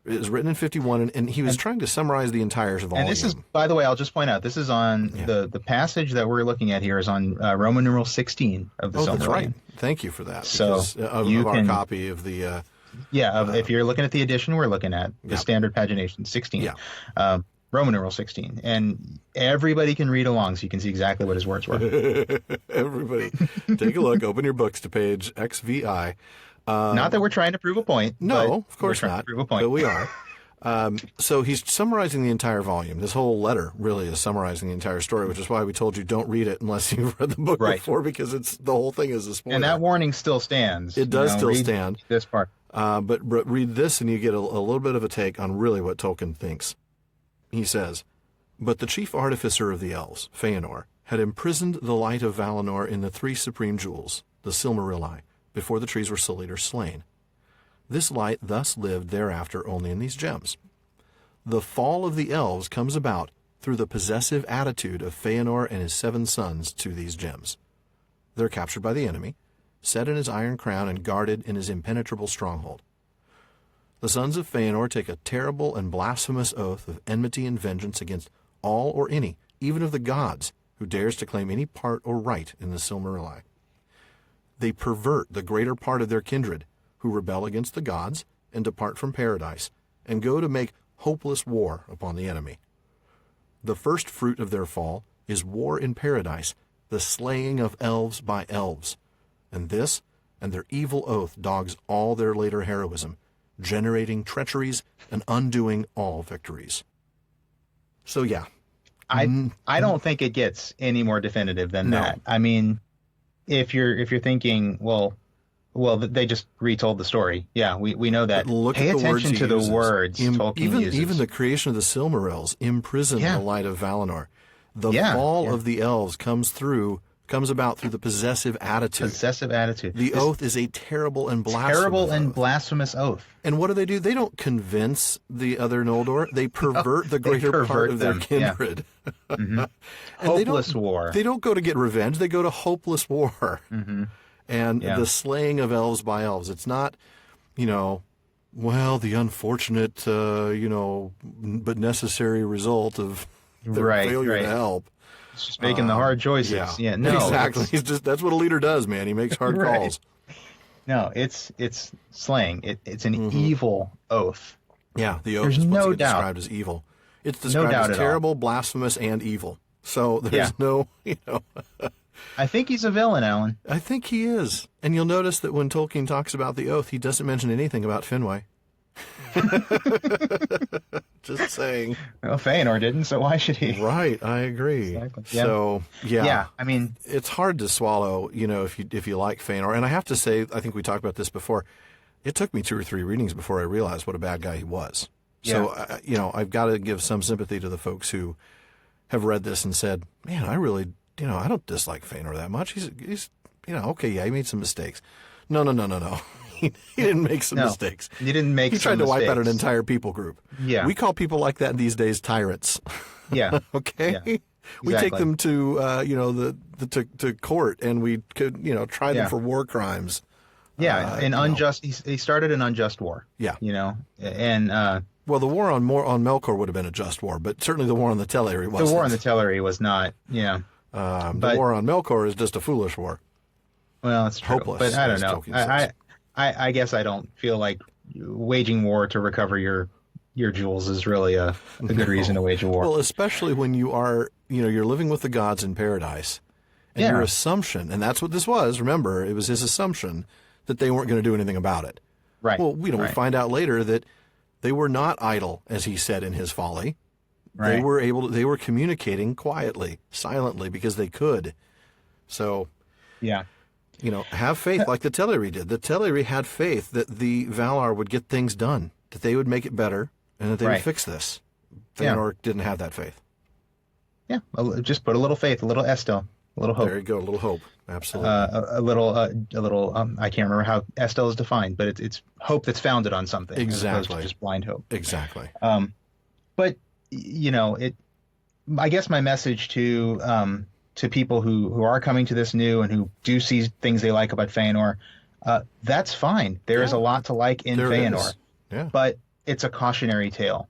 It was written in 51, and he was trying to summarize the entire volume. And this is, by the way, I'll just point out, this is on the passage that we're looking at here is on Roman numeral 16 of the Silmarillion. Oh, that's right. Thank you for that. So of our copy of the... if you're looking at the edition we're looking at, the standard pagination, 16. Yeah. Roman numeral 16. And everybody can read along so you can see exactly what his words were. Everybody, take a look, open your books to page XVI. Not that we're trying to prove a point. No, of course not. To prove a point. But we are. So he's summarizing the entire volume. This whole letter really is summarizing the entire story, which is why we told you don't read it unless you've read the book before, because the whole thing is a spoiler. And that warning still stands. It does still stand. This part. But read this and you get a little bit of a take on really what Tolkien thinks. He says, "But the chief artificer of the elves, Fëanor, had imprisoned the light of Valinor in the three supreme jewels, the Silmarilli, before the trees were sullied or slain. This light thus lived thereafter only in these gems. The fall of the elves comes about through the possessive attitude of Fëanor and his 7 sons to these gems. They're captured by the enemy, set in his iron crown, and guarded in his impenetrable stronghold. The sons of Fëanor take a terrible and blasphemous oath of enmity and vengeance against all or any, even of the gods, who dares to claim any part or right in the Silmarillion. They pervert the greater part of their kindred, who rebel against the gods and depart from paradise, and go to make hopeless war upon the enemy. The first fruit of their fall is war in paradise, the slaying of elves by elves. And this, and their evil oath, dogs all their later heroism, generating treacheries and undoing all victories. So yeah. I don't think it gets any more definitive than that. I mean, if you're thinking, well, they just retold the story. Yeah, we know that. Look Pay at the attention words to the words Tolkien uses. Even the creation of the Silmarils imprisoned the light of Valinor. The fall of the elves comes about through the possessive attitude. The oath is a terrible and blasphemous oath. And what do? They don't convince the other Noldor. They pervert the greater part of their kindred. Yeah. Mm-hmm. Hopeless war. They don't go to get revenge. They go to hopeless war. Mm-hmm. And the slaying of elves by elves. It's not, the unfortunate, but necessary result of their failure to help. It's just making the hard choices. Yeah, no, exactly. That's what a leader does, man. He makes hard calls. No, it's slaying. It's an evil oath. Yeah, the oath is supposed to get described as evil. It's described as terrible, blasphemous, and evil. So there's no. I think he's a villain, Alan. I think he is. And you'll notice that when Tolkien talks about the oath, he doesn't mention anything about Finwë. Just saying. Well, Fëanor didn't, so why should he? Right, I agree. Exactly. So, yeah, I mean, it's hard to swallow, if you like Fëanor. And I have to say, I think we talked about this before. It took me 2 or 3 readings before I realized what a bad guy he was. So, I've got to give some sympathy to the folks who have read this and said, man, I really, I don't dislike Fëanor that much. He's okay, he made some mistakes. No. He didn't make some mistakes. He didn't make. He tried to wipe out an entire people group. Yeah, we call people like that these days tyrants. Yeah. Okay. Yeah. Exactly. We take them to to court, and we could try them for war crimes. Yeah, unjust. He started an unjust war. Yeah. And well, the war on Melkor would have been a just war, but certainly the war on the Teleri wasn't. The war on the Teleri was not. Yeah. The war on Melkor is just a foolish war. Well, it's true. Hopeless, but I don't know. I guess I don't feel like waging war to recover your jewels is really a good reason to wage a war. Well, especially when you are, you're living with the gods in paradise, and your assumption, and that's what this was. Remember, it was his assumption that they weren't going to do anything about it. Right. Well, we find out later that they were not idle, as he said in his folly. Right. They were communicating quietly, silently, because they could. So, yeah. Have faith like the Teleri did. The Teleri had faith that the Valar would get things done, that they would make it better, and that they would fix this. Fëanor didn't have that faith. Yeah, just put a little faith, a little Estel, a little hope. There you go, a little hope. Absolutely. A little. I can't remember how Estel is defined, but it's hope that's founded on something, as opposed to just blind hope. Exactly. But I guess my message to people who are coming to this new and who do see things they like about Fëanor, that's fine. There is a lot to like in Fëanor, but it's a cautionary tale.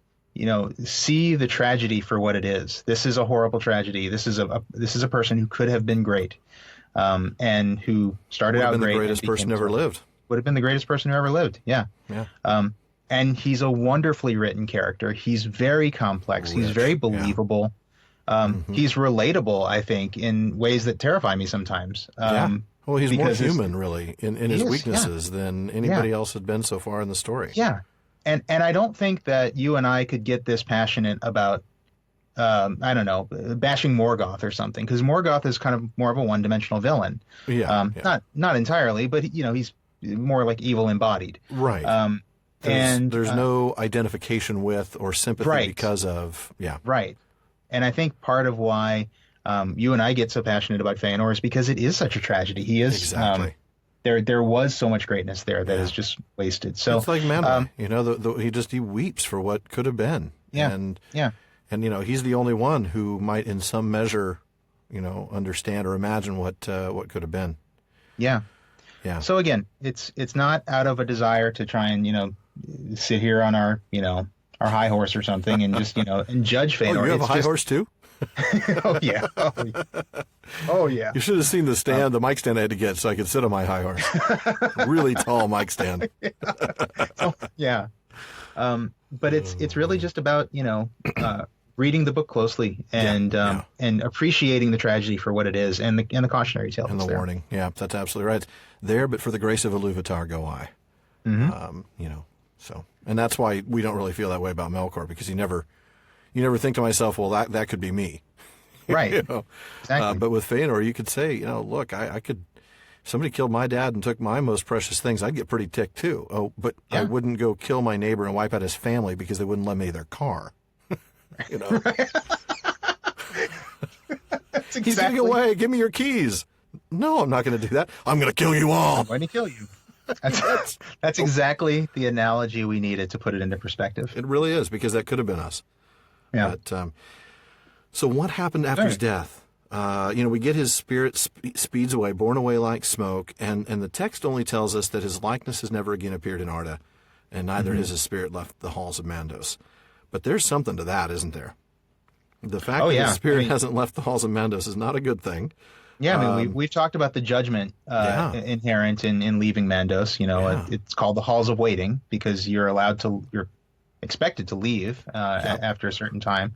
See the tragedy for what it is. This is a horrible tragedy. This is a person who could have been great, and who started out great. The greatest person ever lived. Would have been the greatest person who ever lived. Yeah. Yeah. And he's a wonderfully written character. He's very complex. He's very believable. He's relatable, I think, in ways that terrify me sometimes. Well, he's more human, really, in his weaknesses than anybody else had been so far in the story. Yeah. And I don't think that you and I could get this passionate about, I don't know, bashing Morgoth or something, because Morgoth is kind of more of a one-dimensional villain. Not entirely, but he's more like evil embodied. Right. There's no identification with or sympathy because of Right. And I think part of why you and I get so passionate about Fëanor is because it is such a tragedy. He is exactly. There was so much greatness there that is just wasted. So it's like Maedhros, he weeps for what could have been. And he's the only one who might, in some measure, understand or imagine what could have been. Yeah. Yeah. So again, it's not out of a desire to try and sit here on our our high horse or something and just and judge Fëanor. You have a high horse too? Oh yeah. Oh yeah. You should have seen the stand, the mic stand I had to get so I could sit on my high horse. Really tall mic stand. Oh, yeah. But it's really just about, reading the book closely and appreciating the tragedy for what it is and the cautionary tale And the there. warning. Yeah, that's absolutely right. It's there, but for the grace of Iluvatar go I. So, and that's why we don't really feel that way about Melkor, because you never think to myself, well, that could be me. Right. Exactly. But with Fëanor, you could say, look, I could, somebody killed my dad and took my most precious things, I'd get pretty ticked too. Oh, but I wouldn't go kill my neighbor and wipe out his family because they wouldn't let me their car. That's He's getting away. Give me your keys. No, I'm not going to do that. I'm going to kill you all. I'm going to kill you. That's exactly the analogy we needed to put it into perspective. It really is, because that could have been us. Yeah. But, so what happened after his death? We get his spirit speeds away, borne away like smoke, and the text only tells us that his likeness has never again appeared in Arda, and neither has his spirit left the halls of Mandos. But there's something to that, isn't there? The fact that his spirit hasn't left the halls of Mandos is not a good thing. Yeah, we've talked about the judgment inherent in leaving Mandos. It's called the halls of waiting because you're expected to leave after a certain time,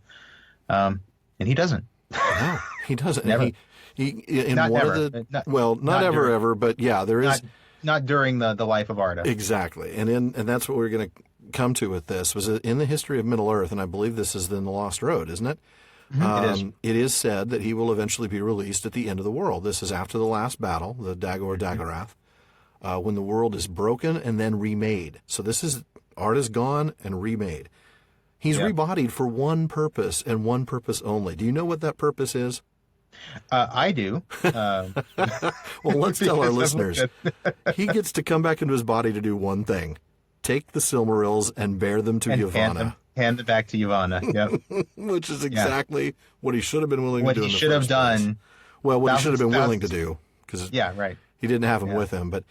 and he doesn't. No, he doesn't. Never. Not ever, but yeah, there is not during the life of Arda. Exactly, and that's what we're going to come to with this. Was in the history of Middle Earth, and I believe this is in the Lost Road, isn't it? It is. It is said that he will eventually be released at the end of the world. This is after the last battle, the Dagor Dagorath, when the world is broken and then remade. So this is Arda's gone and remade. He's rebodied for one purpose and one purpose only. Do you know what that purpose is? I do. Well, let's tell our listeners. He gets to come back into his body to do one thing. Take the Silmarils and bear them to Yavanna. Hand them back to Yavanna. Yep. Which is exactly what he should have been willing to do. What he should have done. Well, what he should have been willing to do. Because he didn't have them with him. But,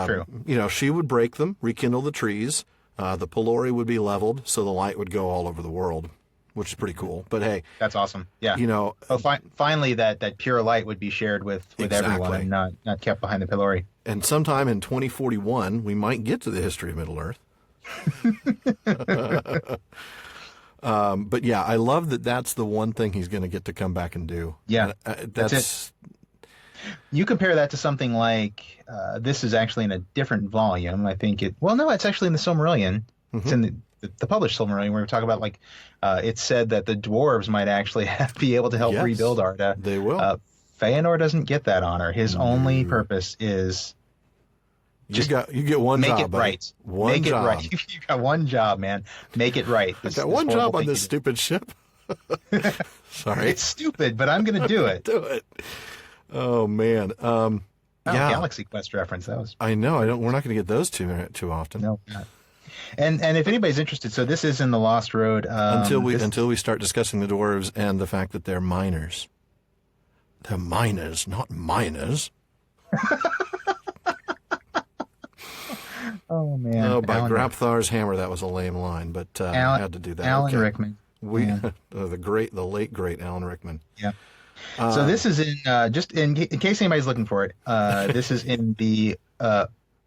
True. She would break them, rekindle the trees. The Pelori would be leveled, so the light would go all over the world, which is pretty cool. But hey. That's awesome. Yeah. Finally, that pure light would be shared with everyone and not kept behind the Pelori. And sometime in 2041, we might get to the history of Middle-earth. But yeah, I love that that's the one thing he's going to get to come back and do. Yeah, that's it. You compare that to something like this is actually in a different volume. I think it's actually in the Silmarillion. It's in the published Silmarillion where we talk about it's said that the dwarves might actually be able to help rebuild Arda. They will. Fëanor doesn't get that honor. His only purpose is you get one make job. It right. Make it right. You got one job, man. Make it right. I got one job on this stupid ship. Sorry, it's stupid, but I'm going to do it. Do it. Oh man. Galaxy Quest reference. That was. I know. We're not going to get those too often. No. Not. And if anybody's interested, so this is in the Lost Road. Until we start discussing the dwarves and the fact that they're miners. They're miners, not miners. Oh man! Oh, by Grapthar's hammer, that was a lame line, but I had to do that. Alan Rickman. The late great Alan Rickman. Yeah. So this is in just in case anybody's looking for it. This is in the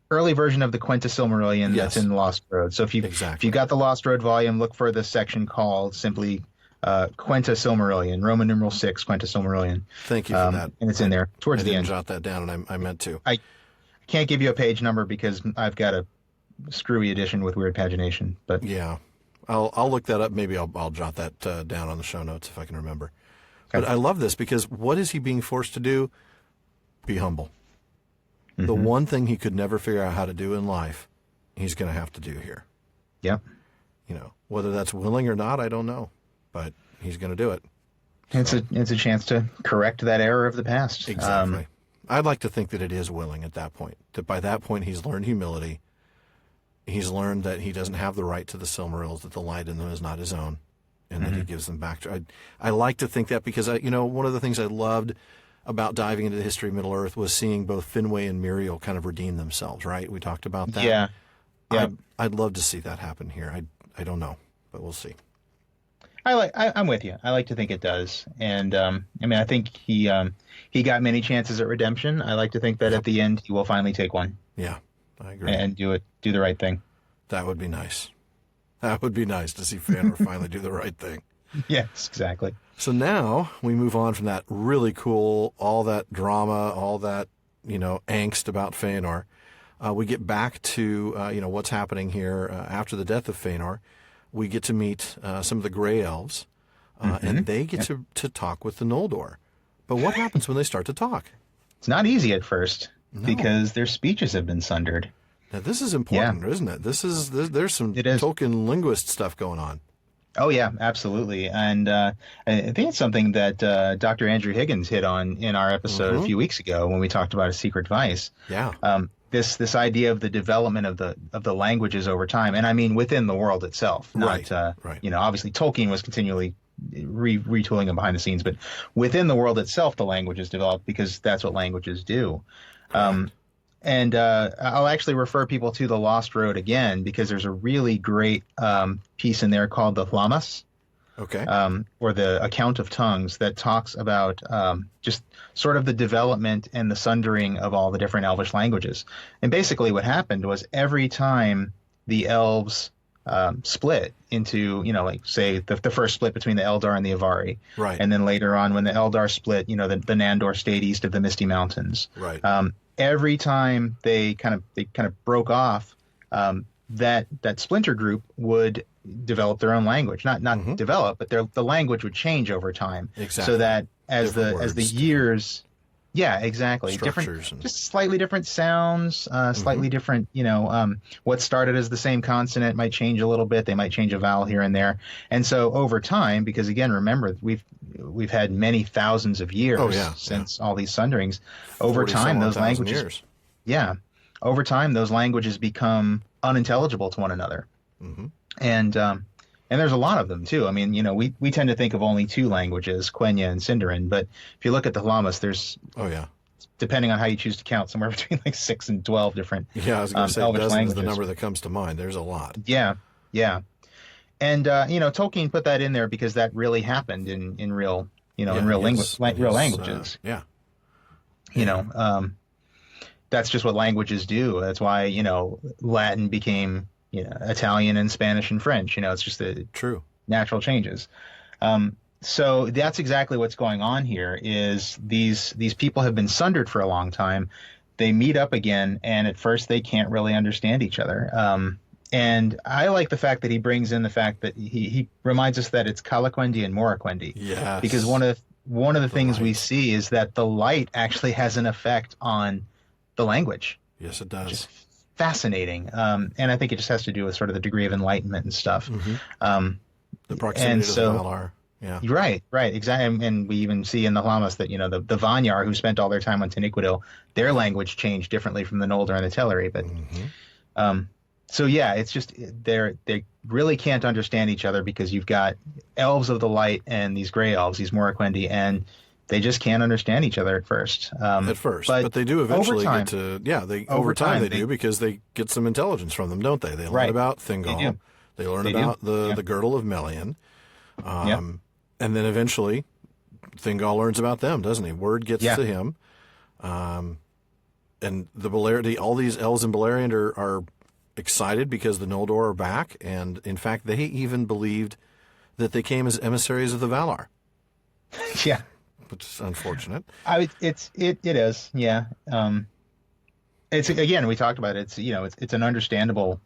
early version of the Quenta Silmarillion that's in Lost Road. So if you got the Lost Road volume, look for the section called simply Quenta Silmarillion, Roman numeral 6, Quenta Silmarillion. Thank you for that. And it's in there towards the end. I didn't jot that down, and I meant to. I can't give you a page number because I've got a screwy edition with weird pagination. But yeah, I'll look that up. Maybe I'll jot that down on the show notes if I can remember. Okay. But I love this because what is he being forced to do? Be humble. Mm-hmm. The one thing he could never figure out how to do in life, he's going to have to do here. Yep. Whether that's willing or not, I don't know, but he's going to do it. It's a chance to correct that error of the past. Exactly. I'd like to think that it is willing at that point. That by that point he's learned humility. He's learned that he doesn't have the right to the Silmarils, that the light in them is not his own, and that he gives them back to. I like to think that because one of the things I loved about diving into the history of Middle Earth was seeing both Finwë and Miriel kind of redeem themselves. Right? We talked about that. Yeah. I'd love to see that happen here. I don't know, but we'll see. I'm with you. I like to think it does, and I mean, I think he got many chances at redemption. I like to think that at the end he will finally take one. Yeah, I agree. And do the right thing. That would be nice. That would be nice to see Fëanor finally do the right thing. Yes, exactly. So now we move on from that really cool, all that drama, all that, angst about Fëanor. We get back to, what's happening here after the death of Fëanor. We get to meet some of the Grey Elves, and they get to talk with the Noldor. But what happens when they start to talk? It's not easy at first because their speeches have been sundered. Now, this is important, isn't it? There's some Tolkien linguist stuff going on. Oh, yeah, absolutely. And I think it's something that Dr. Andrew Higgins hit on in our episode a few weeks ago when we talked about A Secret Vice. Yeah. This idea of the development of the languages over time, and I mean within the world itself. Not, right. Obviously Tolkien was continually retooling them behind the scenes, but within the world itself, the languages developed because that's what languages do. And I'll actually refer people to The Lost Road again because there's a really great piece in there called The Llamas, or the Account of Tongues, that talks about just sort of the development and the sundering of all the different Elvish languages. And basically what happened was every time the elves split into, like say the first split between the Eldar and the Avari, right, and then later on when the Eldar split, the Nandor stayed east of the Misty Mountains, right. Every time they kind of broke off, that splinter group would develop their own language. Not develop, but the language would change over time. Exactly. So that as the years, exactly, structures different, just slightly different sounds, slightly different. What started as the same consonant might change a little bit. They might change a vowel here and there. And so over time, because again, remember we've had many thousands of years since all these sunderings. Over time, those languages, over time, those languages become unintelligible to one another. And there's a lot of them too. I mean, we tend to think of only two languages, Quenya and Sindarin, but if you look at the Llamas, there's depending on how you choose to count, somewhere between like 6 and 12 different. Yeah, I was going to say dozens languages. The number that comes to mind. There's a lot. Yeah. And Tolkien put that in there because that really happened in real, real languages. That's just what languages do. That's why, Latin became, Italian and Spanish and French. It's just the natural changes. So that's exactly what's going on here is these people have been sundered for a long time. They meet up again, and at first they can't really understand each other. And I like the fact that he brings in the fact that he reminds us that it's Calaquendi and Moraquendi. Yes. Because one of the things we see is that the light actually has an effect on the language. Yes, it does. Which is fascinating. And I think it just has to do with sort of the degree of enlightenment and stuff. The proximity to the Valar. Yeah. Right, exactly. And we even see in the Llamas that, the Vanyar, who spent all their time on Taniquidil, their language changed differently from the Noldor and the Teleri. But so it's just they really can't understand each other because you've got elves of the light and these gray elves, these Moraquendi, and they just can't understand each other at first. But they do eventually get to over time they do because they get some intelligence from them, don't they? They learn about Thingol. They learn about the girdle of Melian. And then eventually Thingol learns about them, doesn't he? Word gets to him. And all these elves in Beleriand are excited because the Noldor are back, and in fact they even believed that they came as emissaries of the Valar. Yeah. Which is unfortunate. It is. Yeah. It's, again, we talked about it. It's an understandable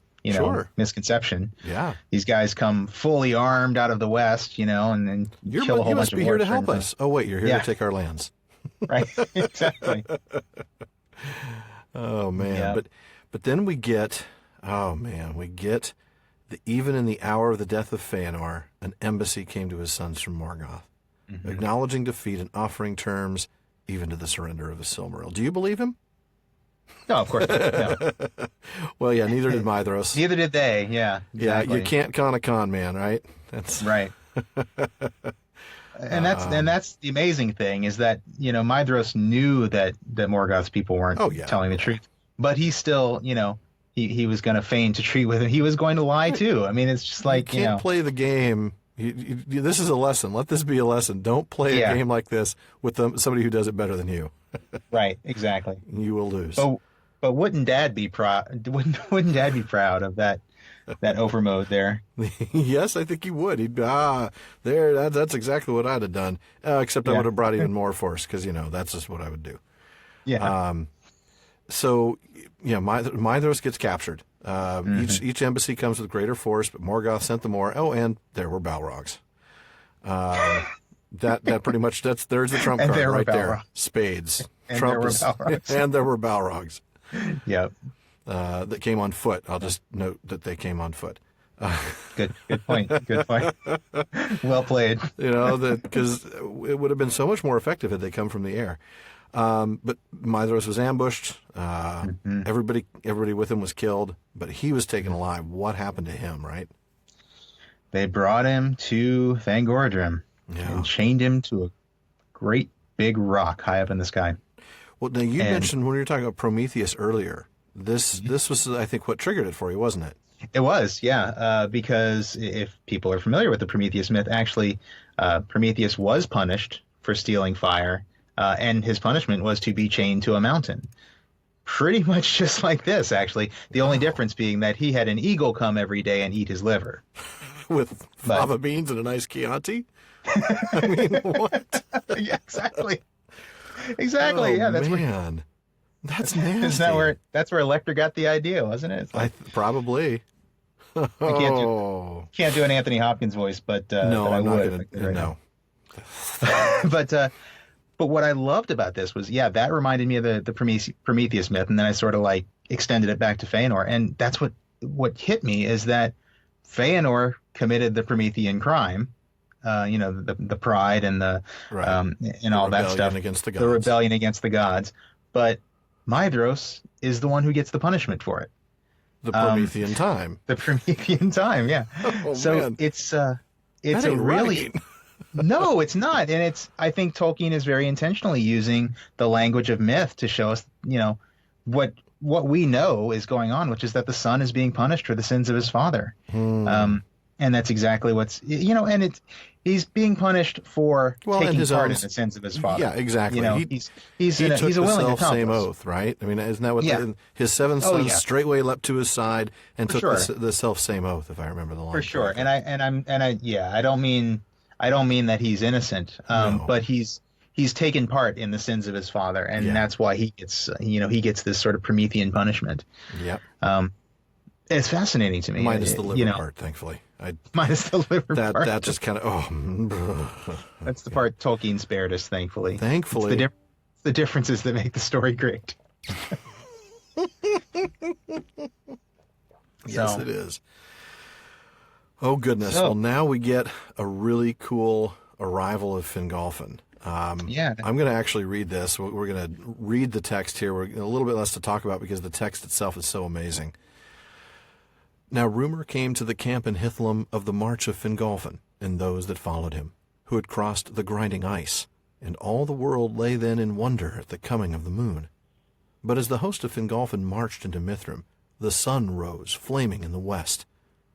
misconception. Yeah. These guys come fully armed out of the west, and then kill a whole bunch of orcs. You must be here to help us. Oh, wait, you're here to take our lands. Right. Exactly. Oh, man. Yeah. But then we get even in the hour of the death of Fëanor, an embassy came to his sons from Morgoth, acknowledging defeat and offering terms even to the surrender of the Silmaril. Do you believe him? No, of course not. No. Well, yeah, neither did Maedhros. Neither did they, yeah. Exactly. Yeah, you can't con a con man, right? That's right. And that's the amazing thing is that, Maedhros knew that Morgoth's people weren't telling the truth. But he still, he was going to feign to treat with him. He was going to lie too. I mean, it's just like, you can't play the game This is a lesson. Let this be a lesson. Don't play a game like this with somebody who does it better than you. Right, exactly. You will lose. But wouldn't Dad be proud? Wouldn't Dad be proud of that overmode there? Yes, I think he would. He'd there. That's exactly what I'd have done. Except I would have brought even more force because that's just what I would do. Yeah. So Maedhros gets captured. Each embassy comes with greater force, but Morgoth sent them more. Oh, and there were Balrogs. That pretty much there's the trump card right there. Spades. And Trump there were Balrogs. And there were Balrogs. Yep. That came on foot. I'll just note that they came on foot. Good point. Good point. Well played. Because it would have been so much more effective had they come from the air. But Maedhros was ambushed. Everybody with him was killed, but he was taken alive. What happened to him, right? They brought him to Fangorodrim and chained him to a great big rock high up in the sky. Well, now you mentioned when we were talking about Prometheus earlier, this was, I think, what triggered it for you, wasn't it? It was, yeah, because if people are familiar with the Prometheus myth, actually, Prometheus was punished for stealing fire, and his punishment was to be chained to a mountain. Pretty much just like this, actually. The only difference being that he had an eagle come every day and eat his liver. With fava beans and a nice Chianti? I mean, what? Yeah, exactly. Exactly. Yeah, that's man. That's nasty. That's where Lecter got the idea, wasn't it? It's like, probably. I can't do an Anthony Hopkins voice, but no, I'm not would. Gonna, no. But what I loved about this was, that reminded me of the Prometheus myth, and then I sort of like extended it back to Fëanor, and that's what hit me is that Fëanor committed the Promethean crime. The pride and the and all that stuff, the rebellion against the gods. But Maedhros is the one who gets the punishment for it. The Promethean time. The Promethean time, yeah. Man. It's a really no, it's not, and I think Tolkien is very intentionally using the language of myth to show us, what we know is going on, which is that the son is being punished for the sins of his father. And that's exactly what's, and he's being punished for taking part in the sins of his father. Yeah, exactly. He's a willing accomplice. Same oath, right? I mean, isn't that what his seven sons straightway leapt to his side and took the self same oath, if I remember the line. For sure. Correctly. I don't mean that he's innocent, but he's taken part in the sins of his father, and that's why he gets this sort of Promethean punishment. Yep. It's fascinating to me. Minus the liver part, thankfully. Minus the liver part. That just kind of, That's the part Tolkien spared us, thankfully. Thankfully. It's the differences that make the story great. Yes, it is. Oh, goodness. Well, now we get a really cool arrival of Fingolfin. I'm going to actually read this. We're going to read the text here. We're a little bit less to talk about because the text itself is so amazing. Now rumor came to the camp in Hithlum of the march of Fingolfin and those that followed him, who had crossed the grinding ice, and all the world lay then in wonder at the coming of the moon. But as the host of Fingolfin marched into Mithrim, the sun rose flaming in the west,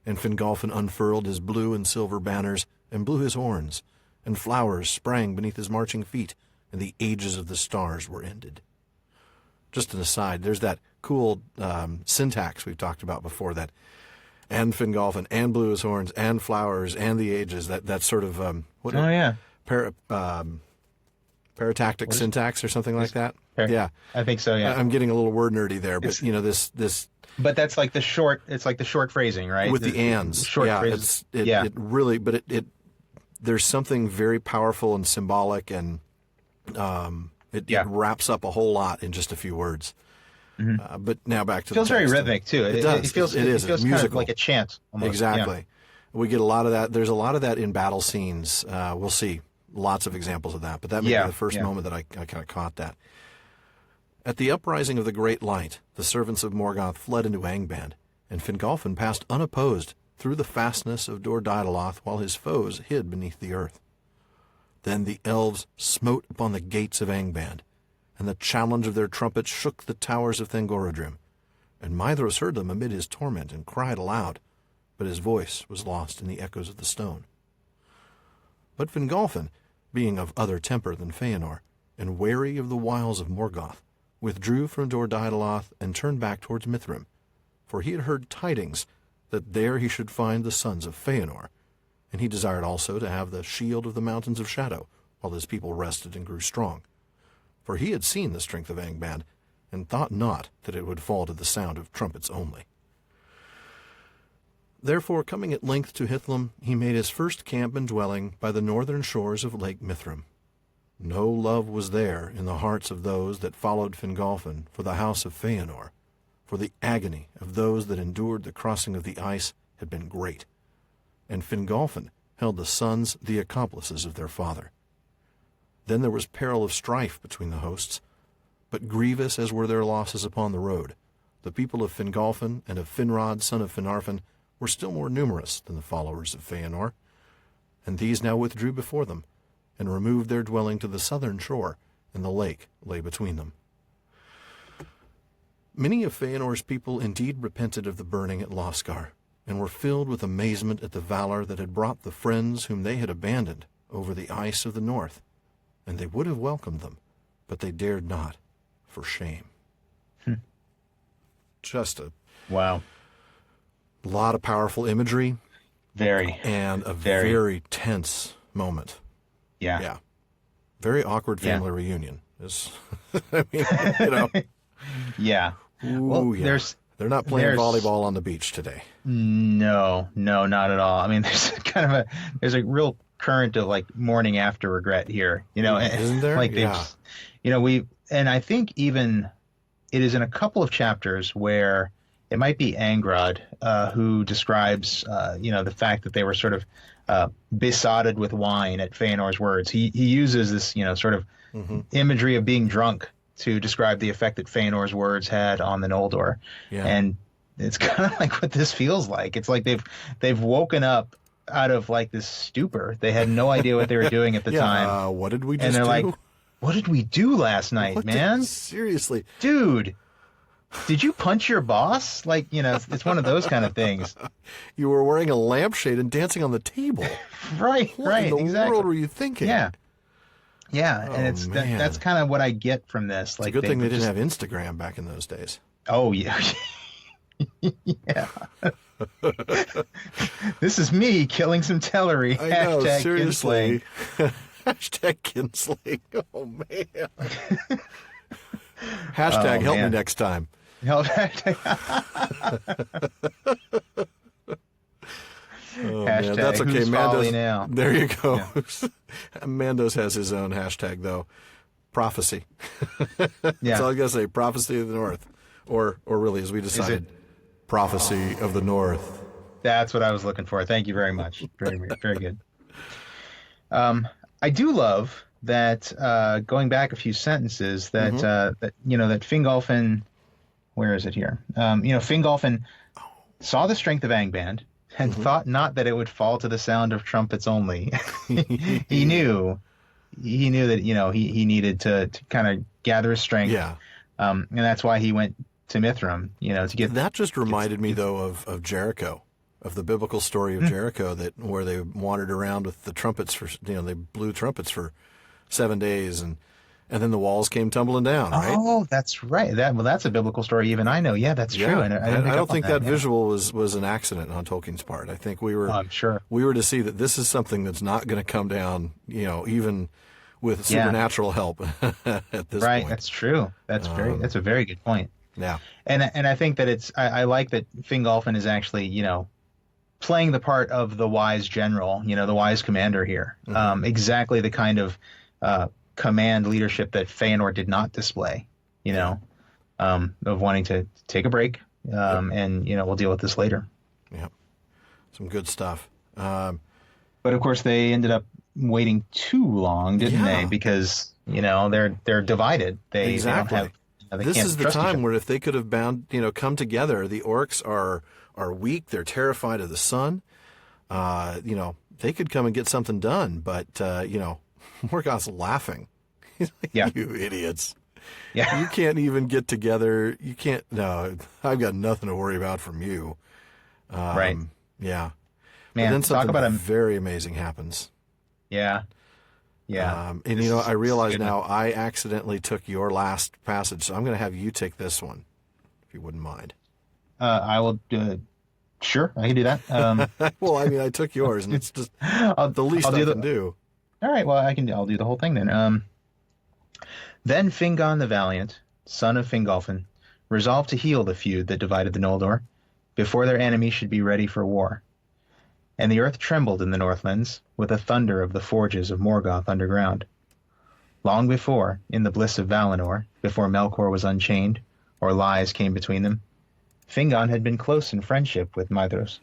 and Fingolfin unfurled his blue and silver banners and blew his horns, and flowers sprang beneath his marching feet, and the ages of the stars were ended. Just an aside, there's that cool syntax we've talked about before, that and Fingolfin, and blew his horns, and flowers, and the ages, that sort of, paratactic syntax or something like that? Yeah. I think so, yeah. I'm getting a little word nerdy there, but, this... But that's like the short phrasing, right? With the ands. Short phrases. It really, but it there's something very powerful and symbolic, and it wraps up a whole lot in just a few words. Mm-hmm. But now back to it feels the text. very rhythmic too. It does. It feels musical, kind of like a chant. Almost. Exactly. Yeah. We get a lot of that. There's a lot of that in battle scenes. We'll see lots of examples of that. But that may be the first moment that I kind of caught that. At the uprising of the great light, the servants of Morgoth fled into Angband, and Fingolfin passed unopposed through the fastness of Dor Daedaloth while his foes hid beneath the earth. Then the elves smote upon the gates of Angband, and the challenge of their trumpets shook the towers of Fangorodrim. And Maedhros heard them amid his torment and cried aloud, but his voice was lost in the echoes of the stone. But Fingolfin, being of other temper than Fëanor, and wary of the wiles of Morgoth, withdrew from Dor Daidaloth and turned back towards Mithrim, for he had heard tidings that there he should find the sons of Fëanor, and he desired also to have the shield of the Mountains of Shadow, while his people rested and grew strong. For he had seen the strength of Angband, and thought not that it would fall to the sound of trumpets only. Therefore, coming at length to Hithlum, he made his first camp and dwelling by the northern shores of Lake Mithrim. No love was there in the hearts of those that followed Fingolfin for the house of Fëanor, for the agony of those that endured the crossing of the ice had been great, and Fingolfin held the sons the accomplices of their father. Then there was peril of strife between the hosts, but grievous as were their losses upon the road, the people of Fingolfin and of Finrod, son of Finarfin, were still more numerous than the followers of Fëanor, and these now withdrew before them, and removed their dwelling to the southern shore, and the lake lay between them. Many of Fëanor's people indeed repented of the burning at Loskar, and were filled with amazement at the valor that had brought the friends whom they had abandoned over the ice of the north, and they would have welcomed them, but they dared not, for shame. Just a Wow. lot of powerful imagery. Very. And a very tense moment. Yeah. Yeah. Very awkward family reunion. I mean, you know. Yeah. Ooh, Well, yeah. They're not playing volleyball on the beach today. No, not at all. I mean, there's a real current of like morning after regret here, you know. Isn't there? Like yeah. And I think even it is in a couple of chapters where it might be Angrod who describes, the fact that they were sort of besotted with wine at Fëanor's words. He uses this, sort of imagery of being drunk to describe the effect that Fëanor's words had on the Noldor. Yeah. And it's kind of like what this feels like. It's like they've woken up out of like this stupor. They had no idea what they were doing at the time. What did we just and they're do? like, what did we do last night, man? Seriously. Dude, did you punch your boss? Like, it's one of those kind of things. You were wearing a lampshade and dancing on the table. Right, What in the exactly. world were you thinking? Yeah. Yeah, Oh, and man. that's kind of what I get from this. It's Like, a good thing they just- didn't have Instagram back in those days. Oh, yeah. Yeah. This is me killing some Tellery. I know, Hashtag seriously. Kinslaying. Hashtag Kinslaying. Oh, man. Hashtag help me man. next time. Oh, man. Hashtag That's okay. who's folly Mandos, now? there you go. Mandos has his own hashtag, though. Prophecy. That's all I got to say. Prophecy of the North. Or really, as we decided, Prophecy of the North. That's what I was looking for. Thank you very much. Very, very good. I do love that, going back a few sentences, that, that Fingolfin, where is it here? Fingolfin saw the strength of Angband and thought not that it would fall to the sound of trumpets only. He knew that, he needed to kind of gather his strength. Yeah. And that's why he went to Mithrim, to get that. Just reminded me, though, of Jericho, of the biblical story of Jericho, where they wandered around with the trumpets they blew trumpets for 7 days, and then the walls came tumbling down. Right? Oh, that's right. That's a biblical story. Even I know. Yeah, that's true. Yeah. And I don't think that visual was an accident on Tolkien's part. I think we were. I'm sure we were to see that this is something that's not going to come down. Even with supernatural help at this point. Right. That's true. That's a very good point. Yeah. And I think that I like that Fingolfin is actually, playing the part of the wise general, the wise commander here. Exactly the kind of command leadership that Fëanor did not display, of wanting to take a break. And, we'll deal with this later. Yeah. Some good stuff. But of course they ended up waiting too long, didn't they? Because, they're divided. They Exactly. don't have, they This can't is the trust each time other. where if they could have come together, the orcs are weak. They're terrified of the sun. They could come and get something done. But, Morgoth's laughing. He's like, you idiots. Yeah. You can't even get together. You can't. No, I've got nothing to worry about from you. Right. Yeah. Man, but then talk something about very amazing happens. Yeah. Yeah. And, I realize now I accidentally took your last passage, so I'm going to have you take this one, if you wouldn't mind. I will. Sure, I can do that. Well, I took yours, and it's just the least I can do. All right. Well, I'll do the whole thing then. Then Fingon the Valiant, son of Fingolfin, resolved to heal the feud that divided the Noldor, before their enemies should be ready for war. And the earth trembled in the Northlands with the thunder of the forges of Morgoth underground. Long before, in the bliss of Valinor, before Melkor was unchained, or lies came between them, Fingon had been close in friendship with Maedhros.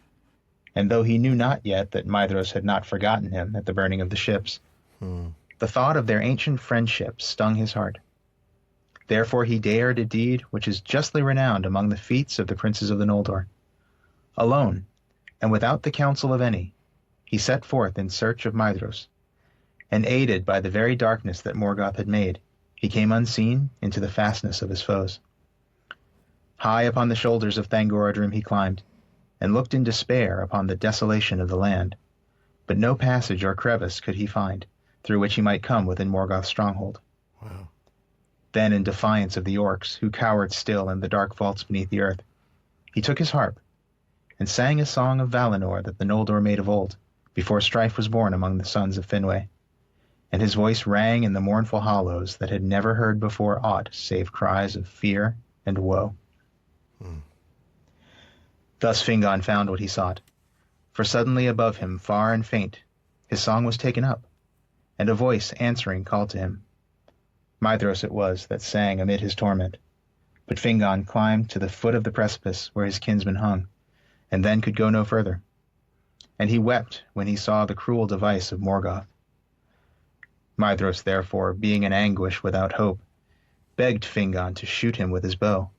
And though he knew not yet that Maedhros had not forgotten him at the burning of the ships, the thought of their ancient friendship stung his heart. Therefore he dared a deed which is justly renowned among the feats of the princes of the Noldor. Alone, and without the counsel of any, he set forth in search of Maedhros, and aided by the very darkness that Morgoth had made, he came unseen into the fastness of his foes. High upon the shoulders of Thangorodrim he climbed, and looked in despair upon the desolation of the land, but no passage or crevice could he find, through which he might come within Morgoth's stronghold. Wow. Then, in defiance of the orcs, who cowered still in the dark vaults beneath the earth, he took his harp, and sang a song of Valinor that the Noldor made of old, before strife was born among the sons of Finwë. And his voice rang in the mournful hollows that had never heard before aught save cries of fear and woe. Thus Fingon found what he sought, for suddenly above him, far and faint, his song was taken up, and a voice answering called to him. Maedhros it was that sang amid his torment, but Fingon climbed to the foot of the precipice where his kinsman hung, and then could go no further. And he wept when he saw the cruel device of Morgoth. Maedhros, therefore, being in anguish without hope, begged Fingon to shoot him with his bow.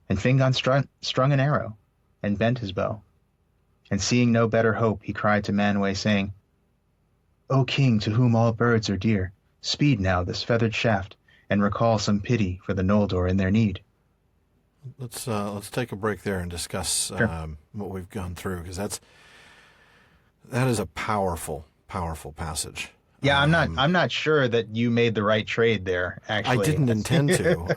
And Fingon strung an arrow, and bent his bow. And seeing no better hope, he cried to Manwë, saying, O king, to whom all birds are dear, speed now this feathered shaft, and recall some pity for the Noldor in their need. Let's take a break there and discuss what we've gone through, because that is a powerful passage. Yeah, I'm not sure that you made the right trade there. Actually, I didn't intend to.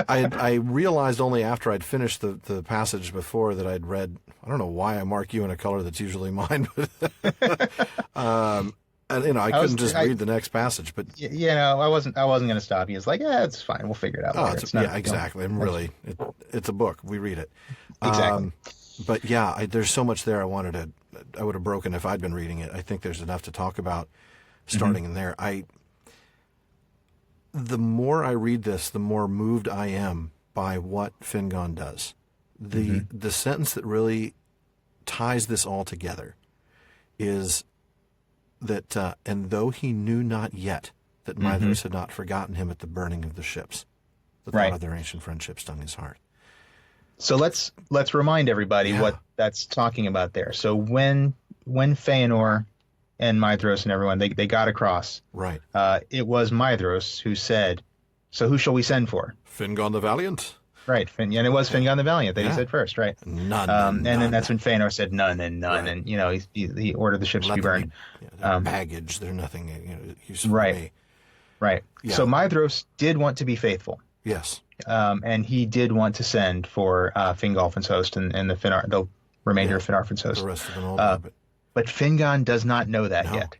I realized only after I'd finished the passage before that I'd read. I don't know why I mark you in a color that's usually mine, but and I couldn't just read the next passage. But I wasn't going to stop you. It's like, it's fine. We'll figure it out later. Exactly. I'm really, it's a book. We read it. Exactly. But there's so much there I would have broken if I'd been reading it. I think there's enough to talk about starting in there. The more I read this, the more moved I am by what Fingon does. The sentence that really ties this all together is that, and though he knew not yet that Maedhros had not forgotten him at the burning of the ships, the thought of their ancient friendship stung his heart. So let's remind everybody what that's talking about there. So when Fëanor and Maedhros and everyone they got across, right? It was Maedhros who said, "So who shall we send for?" Fingon the Valiant. Right, and it was Fingon the Valiant that he said first, right? None. And then that's when Fëanor said none and none, and he ordered the ships to be burned. Baggage, they're nothing useful right. to me. Right. Yeah. So Maedhros did want to be faithful. Yes. And he did want to send for Fingolfin's host and the remainder of Finarfin's host. The rest of the Noldor. But Fingon does not know that yet.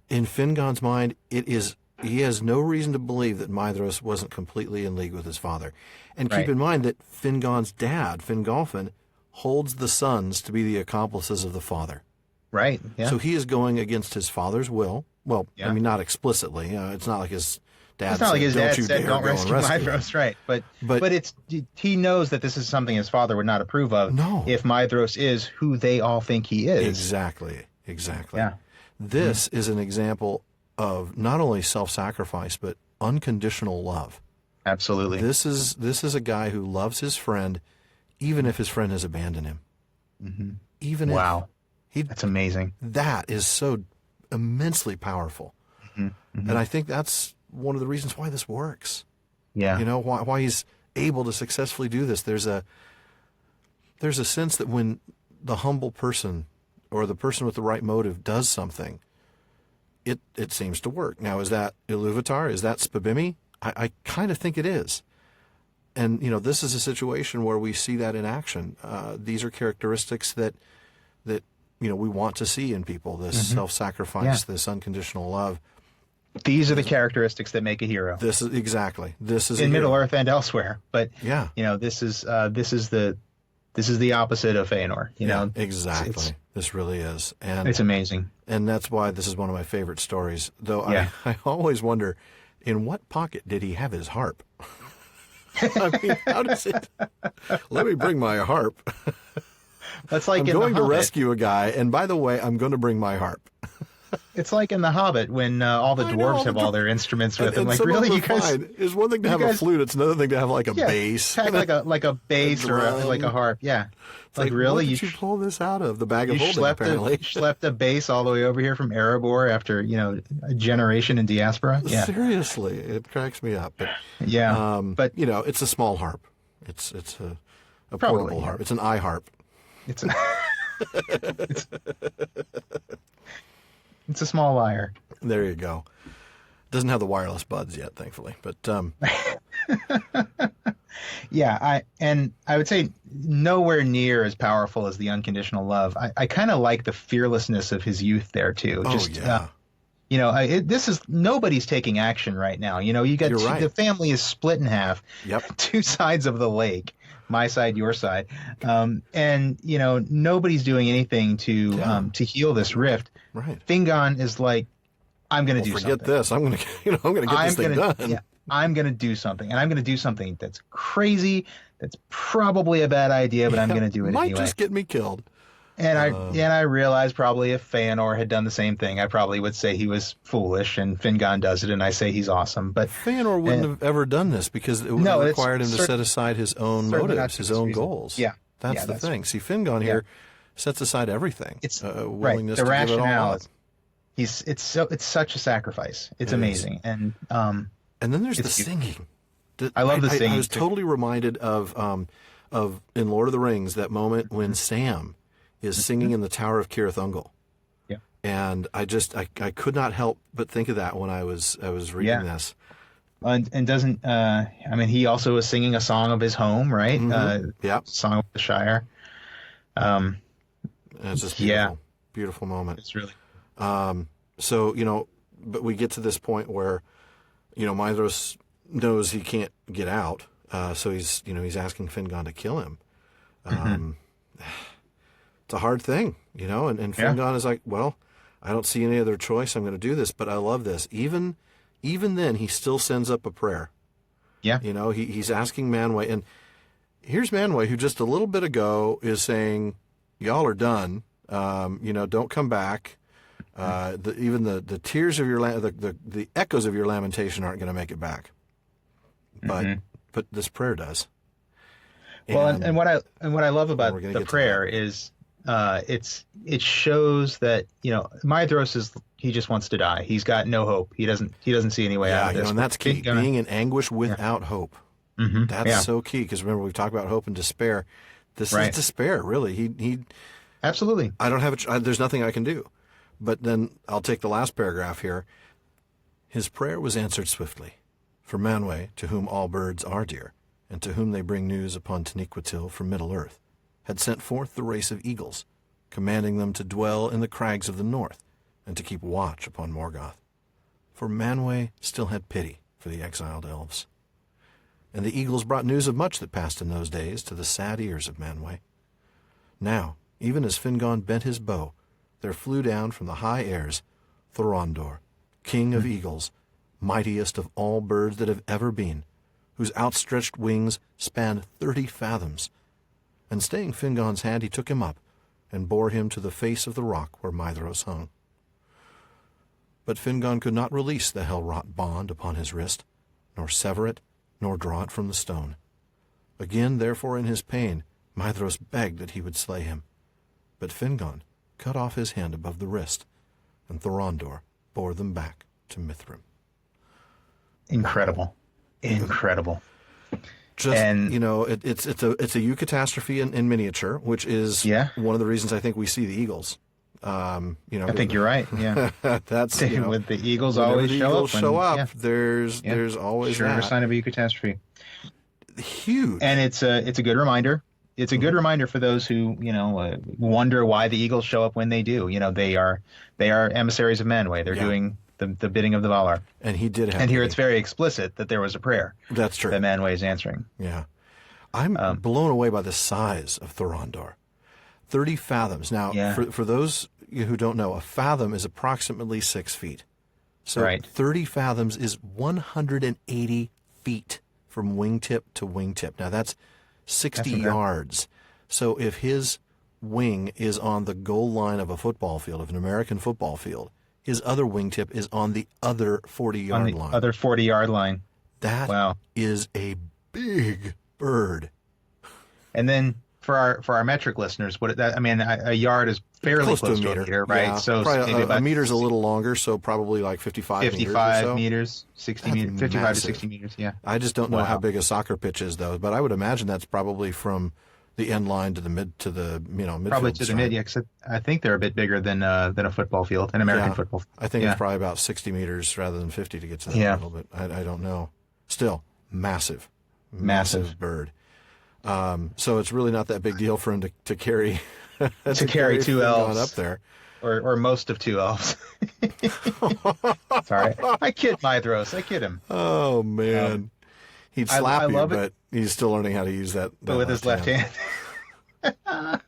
In Fingon's mind, he has no reason to believe that Maedhros wasn't completely in league with his father. And keep in mind that Fingon's dad, Fingolfin, holds the sons to be the accomplices of the father. Right. Yeah. So he is going against his father's will. Well, not explicitly. It's not like his dad it's not like his dad said, "Don't rescue Maedhros," right? But it's he knows that this is something his father would not approve of. No. If Maedhros is who they all think he is. Exactly. Yeah. This is an example of not only self-sacrifice but unconditional love. Absolutely. This is a guy who loves his friend, even if his friend has abandoned him. Even if that's amazing. That is so immensely powerful, and I think that's one of the reasons why this works. Yeah. Why he's able to successfully do this. There's a sense that when the humble person or the person with the right motive does something, it seems to work. Now, is that Iluvatar? Is that Spabimi? I kind of think it is. And, this is a situation where we see that in action. These are characteristics that we want to see in people, this self-sacrifice, this unconditional love. These are the characteristics that make a hero. This is in Middle-earth and elsewhere. But, yeah, this is the opposite of Fëanor. Exactly. This really is. And it's amazing. And that's why this is one of my favorite stories. Though I always wonder, in what pocket did he have his harp? I mean, how does it? Let me bring my harp. That's like I'm in going The to Hobbit. rescue a guy, and by the way, I'm going to bring my harp. It's like in The Hobbit when all the dwarves have all their instruments with them. And Like, some really, of them you guys? fine. It's one thing to have a flute. It's another thing to have like a bass. Pack like a bass or like a harp. Yeah. It's like really, where did you pull this out of? The bag of you holding, apparently. schlepped a bass all the way over here from Erebor after a generation in diaspora. Yeah. Seriously, it cracks me up. But yeah, but it's a small harp. It's a portable harp. It's an eye harp. It's a small lyre. There you go. Doesn't have the wireless buds yet, thankfully. But yeah, I would say nowhere near as powerful as the unconditional love. I kind of like the fearlessness of his youth there too. This is nobody's taking action right now. You got the family is split in half. Yep. Two sides of the lake. My side, your side, and nobody's doing anything to heal this rift. Right. Fingon is like, I'm going to do something. Forget this. I'm going to get this thing done. Yeah, I'm going to do something, and I'm going to do something that's crazy. That's probably a bad idea, but I'm going to do it might anyway. Just get me killed. And I realized probably if Fëanor had done the same thing, I probably would say he was foolish, and Fingon does it, and I say he's awesome. But Fëanor wouldn't have ever done this because it would have required him to set aside his own motives, his own goals. Yeah, that's the thing. See, Fingon here sets aside everything. It's willingness the to give it all rationale. up. It's such a sacrifice. It's amazing, and then there's the singing. I love the singing. I was totally reminded of in Lord of the Rings, that moment when Sam is singing in the Tower of Cirith Ungol. Yeah. And I could not help but think of that when I was reading this. And doesn't he also is singing a song of his home, right? Song of the Shire. It's just beautiful, beautiful moment. It's really. So but we get to this point where, Maedhros knows he can't get out, so he's asking Fingon to kill him. It's a hard thing, and Fingon is like, well, I don't see any other choice. I'm going to do this, but I love this. Even then, he still sends up a prayer. Yeah. He's asking Manwë, and here's Manwë, who just a little bit ago is saying, y'all are done. Don't come back. Even the tears of your the echoes of your lamentation aren't going to make it back. But this prayer does. Well, and what I love about the prayer is it shows that Maedhros he just wants to die. He's got no hope. He doesn't see any way out of this. And that's key. Being in anguish without hope. That's so key, because remember, we've talked about hope and despair. This is despair, really. He absolutely. I don't have there's nothing I can do. But then I'll take the last paragraph here. His prayer was answered swiftly. For Manwë, to whom all birds are dear, and to whom they bring news upon Taniquetil from Middle-earth, had sent forth the race of eagles, commanding them to dwell in the crags of the north, and to keep watch upon Morgoth. For Manwë still had pity for the exiled elves. And the eagles brought news of much that passed in those days to the sad ears of Manwë. Now, even as Fingon bent his bow, there flew down from the high airs Thorondor, king of eagles, mightiest of all birds that have ever been, whose outstretched wings spanned 30 fathoms. And staying Fingon's hand, he took him up and bore him to the face of the rock where Maedhros hung. But Fingon could not release the hell-wrought bond upon his wrist, nor sever it, nor draw it from the stone. Again, therefore, in his pain, Maedhros begged that he would slay him. But Fingon cut off his hand above the wrist, and Thorondor bore them back to Mithrim. Incredible. Just, it's a eucatastrophe in miniature, which is one of the reasons I think we see the eagles. I think you're right. Yeah. That's with the Eagles whenever always the show Eagles up. show up. Yeah. There's always sure that. sign of a catastrophe. Huge. And it's a good reminder. It's a good reminder for those who wonder why the Eagles show up when they do. They are emissaries of Manwë. They're doing the bidding of the Valar. And he did have. And here it's very explicit that there was a prayer. That's true. That Manwë is answering. Yeah, I'm blown away by the size of Thorondor. 30 fathoms. Now, for those who don't know, a fathom is approximately 6 feet. So 30 fathoms is 180 feet from wingtip to wingtip. Now that's 60 yards. So if his wing is on the goal line of a football field, of an American football field, his other wingtip is on the other 40-yard line. Other 40-yard line. That is a big bird. And then for our metric listeners, a yard is fairly close to a meter, right? Yeah, so maybe a meter's a little longer, so probably like 55 meters. 55 meters, 60 meters, 55 to 60 meters. Yeah. I just don't know how big a soccer pitch is, though. But I would imagine that's probably from the end line to the mid midfield. Probably to the mid, yeah. Because I think they're a bit bigger than a football field, an American football field. I think it's probably about 60 meters rather than 50 to get to that level. But I don't know. Still, massive bird. So it's really not that big deal for him to carry to carry 2 elves up there, or most of 2 elves. Sorry, I kid Maedhros. I kid him. Oh man, he'd slap you, but he's still learning how to use that with his left hand. But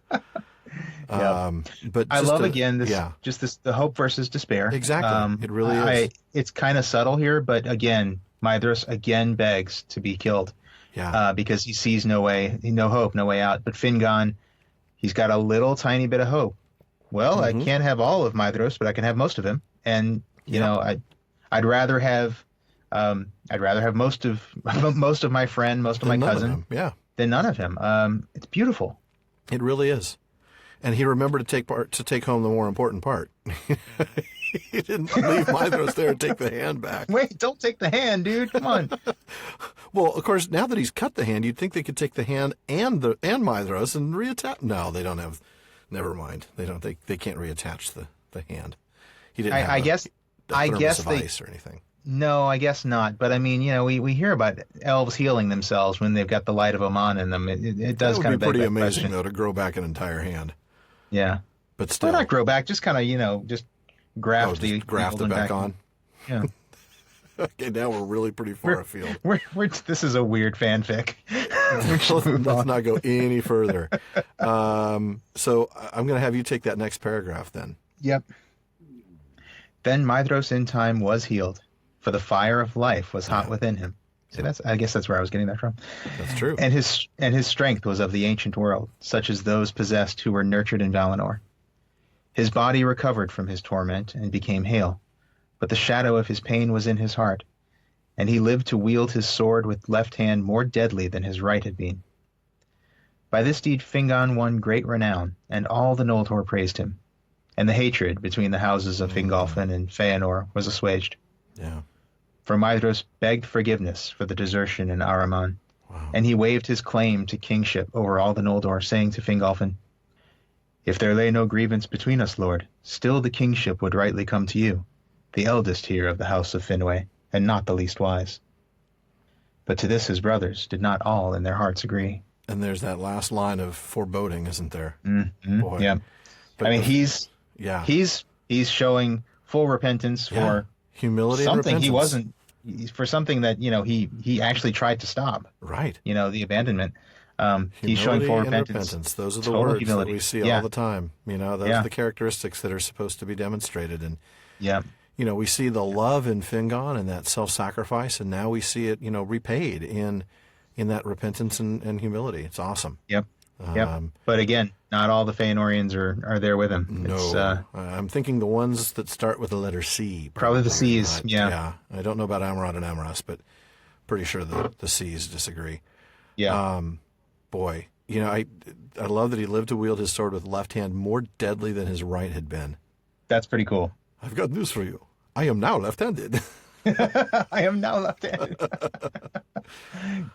I love the hope versus despair. Exactly, it really is. It's kind of subtle here, but again, Maedhros again begs to be killed. Yeah. Because he sees no hope, no way out. But Fingon, he's got a little tiny bit of hope. Well, I can't have all of Maedhros, but I can have most of him. And I'd rather have most of my friend, most of my cousin, than none of him. It's beautiful. It really is. And he remembered to take home the more important part. He didn't leave Maedhros there and take the hand back. Wait, don't take the hand, dude. Come on. Well, of course, now that he's cut the hand, you'd think they could take the hand and Maedhros and reattach. No, they don't have. Never mind. They don't. They can't reattach the hand. He didn't. I guess of ice or anything. No, I guess not. But I mean, we hear about elves healing themselves when they've got the light of Oman in them. It does kind of be pretty amazing though to grow back an entire hand. Yeah, but still, why not grow back? Just kind of just graft it back on. Yeah. Okay, now we're really pretty far afield. This is a weird fanfic. Let's not go any further. So I'm going to have you take that next paragraph then. Yep. Then Maedhros in time was healed, for the fire of life was hot within him. See, I guess that's where I was getting that from. That's true. And his strength was of the ancient world, such as those possessed who were nurtured in Valinor. His body recovered from his torment and became hale, but the shadow of his pain was in his heart, and he lived to wield his sword with left hand more deadly than his right had been. By this deed Fingon won great renown, and all the Noldor praised him, and the hatred between the houses of Fingolfin and Fëanor was assuaged. Yeah. For Maedhros begged forgiveness for the desertion in Ahriman, and he waived his claim to kingship over all the Noldor, saying to Fingolfin, "If there lay no grievance between us, Lord, still the kingship would rightly come to you, the eldest here of the house of Finwë, and not the least wise." But to this his brothers did not all in their hearts agree. And there's that last line of foreboding, isn't there? Mm-hmm. Boy. Yeah. But I mean, he's showing full repentance for humility, something and he wasn't, for something that he actually tried to stop. Right. The abandonment. He's showing full repentance. Those are the words humility that we see all the time. Those are the characteristics that are supposed to be demonstrated. And we see the love in Fingon and that self-sacrifice, and now we see it, repaid in that repentance and humility. It's awesome. Yep. But again, not all the Fëanorians are there with him. No. I'm thinking the ones that start with the letter C. Probably the C's. Yeah. I don't know about Amrod and Amras, but pretty sure the C's disagree. Yeah. Boy, I love that he lived to wield his sword with left hand more deadly than his right had been. That's pretty cool. I've got news for you. I am now left-handed. I am now left-handed.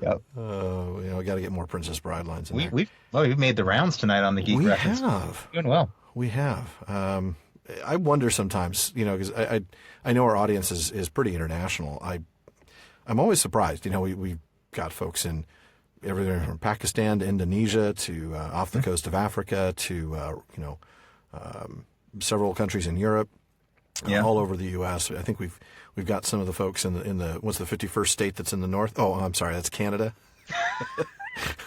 Yep. We got to get more Princess Bride lines in there. We've made the rounds tonight on the Geek Reference. We have. Doing well. we have. I wonder sometimes, because I know our audience is pretty international. I'm always surprised. We've got folks in everything from Pakistan to Indonesia to off the coast of Africa to several countries in Europe, all over the U.S. I think we've got some of the folks in the what's the 51st state that's in the north? Oh, I'm sorry, that's Canada.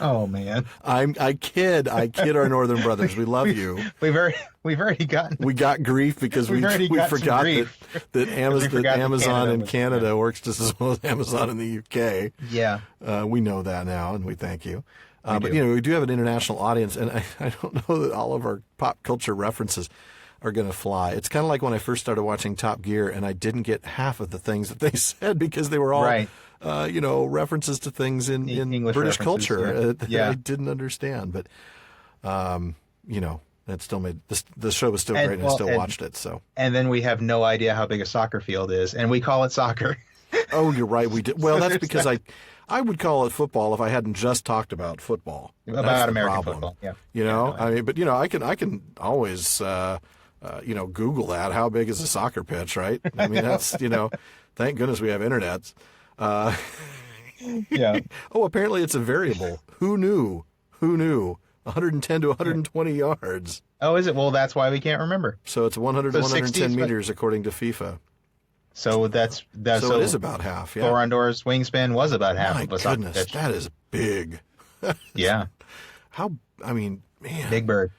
Oh man, I kid our northern brothers. We love you. We've already gotten. We got grief because we forgot that Amazon in Canada works just as well as Amazon in the UK. Yeah, we know that now, and we thank you. But we do have an international audience, and I don't know that all of our pop culture references are going to fly. It's kind of like when I first started watching Top Gear, and I didn't get half of the things that they said because they were all right. References to things in English British culture that I didn't understand. But, it still made the show was still great, and I still watched it. So, and then we have no idea how big a soccer field is, and we call it soccer. Oh, you're right. We did. Well, that's because I would call it football if I hadn't just talked about football. About American football. Yeah. I can always Google that. How big is a soccer pitch? Right. I mean, that's thank goodness we have internets. Yeah. Oh, apparently it's a variable. Who knew? 110 to 120 yards. Oh, is it? Well, that's why we can't remember. So it's 100 to 110 meters according to FIFA. So that's so it is about half. Yeah. Thorondor's wingspan was about half My of a soccer goodness, pitch. that is big. Yeah. Man. Big bird.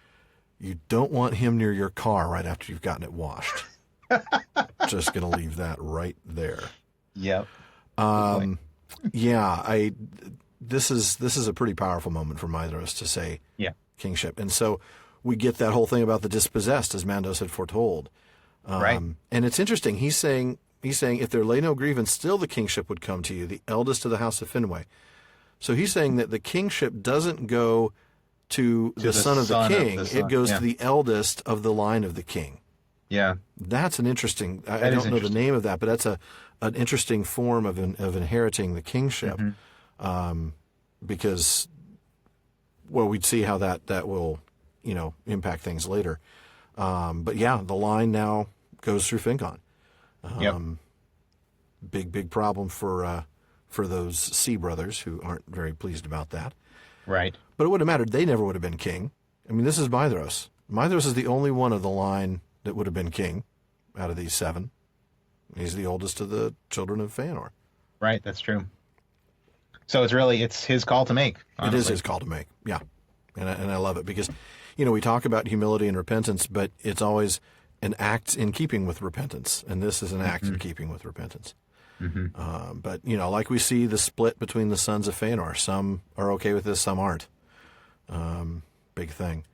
You don't want him near your car right after you've gotten it washed. Just going to leave that right there. Yep. This is a pretty powerful moment for Maedhros to say kingship. And so we get that whole thing about the dispossessed, as Mandos had foretold. Right. And it's interesting. He's saying, if there lay no grievance, still the kingship would come to you, the eldest of the house of Finwë. So he's saying that the kingship doesn't go to the son of the king. It goes to the eldest of the line of the king. Yeah. That's an interesting, I don't know the name of that, but that's an interesting form of inheriting the kingship. Mm-hmm. Because, we'd see how that will, impact things later. But the line now goes through Fingon. Big problem for those Sea brothers who aren't very pleased about that. Right. But it wouldn't have mattered. They never would have been king. I mean, this is Maedhros. Maedhros is the only one of the line that would have been king out of these 7. He's the oldest of the children of Fëanor. Right. That's true. So it's his call to make. Honestly. It is his call to make. Yeah. And I love it because, we talk about humility and repentance, but it's always an act in keeping with repentance. And this is an act in keeping with repentance. Mm-hmm. But, like we see the split between the sons of Fëanor. Some are okay with this, some aren't. Big thing.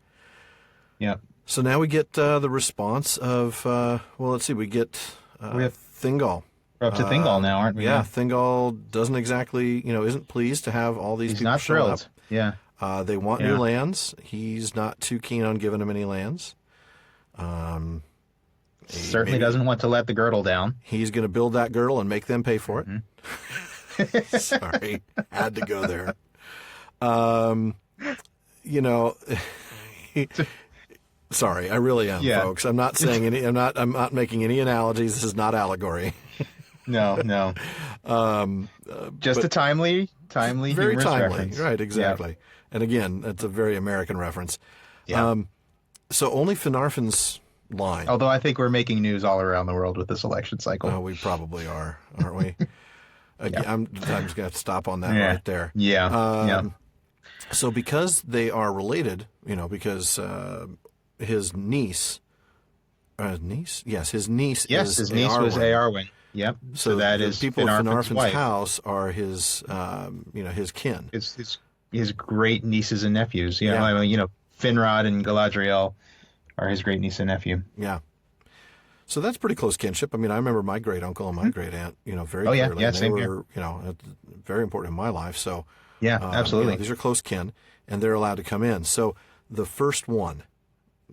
Yeah. So now we get the response of, let's see, we get Thingol. We're up to Thingol now, aren't we? Yeah, Thingol doesn't exactly, isn't pleased to have all these people show up. He's not thrilled. Yeah. They want new lands. He's not too keen on giving them any lands. Certainly doesn't want to let the girdle down. He's going to build that girdle and make them pay for it. Mm-hmm. Sorry, had to go there. Sorry, I really am, folks. I'm not saying any. I'm not making any analogies. This is not allegory. No. Just a timely, very timely, reference. Right? Exactly. Yeah. And again, it's a very American reference. Yeah. So only Finarfin's line. Although I think we're making news all around the world with this election cycle. Oh, we probably are, aren't we? I'm just going to stop on that right there. Yeah. So because they are related, because his niece. His niece was Eärwen. Yep. So that is people of Finarfin's wife. House are his, his kin. His great nieces and nephews. Finrod and Galadriel are his great niece and nephew. Yeah. So that's pretty close kinship. I mean, I remember my great uncle and my great aunt, very clearly. Yeah, they same were, very important in my life. So yeah, absolutely. These are close kin, and they're allowed to come in. So the first one,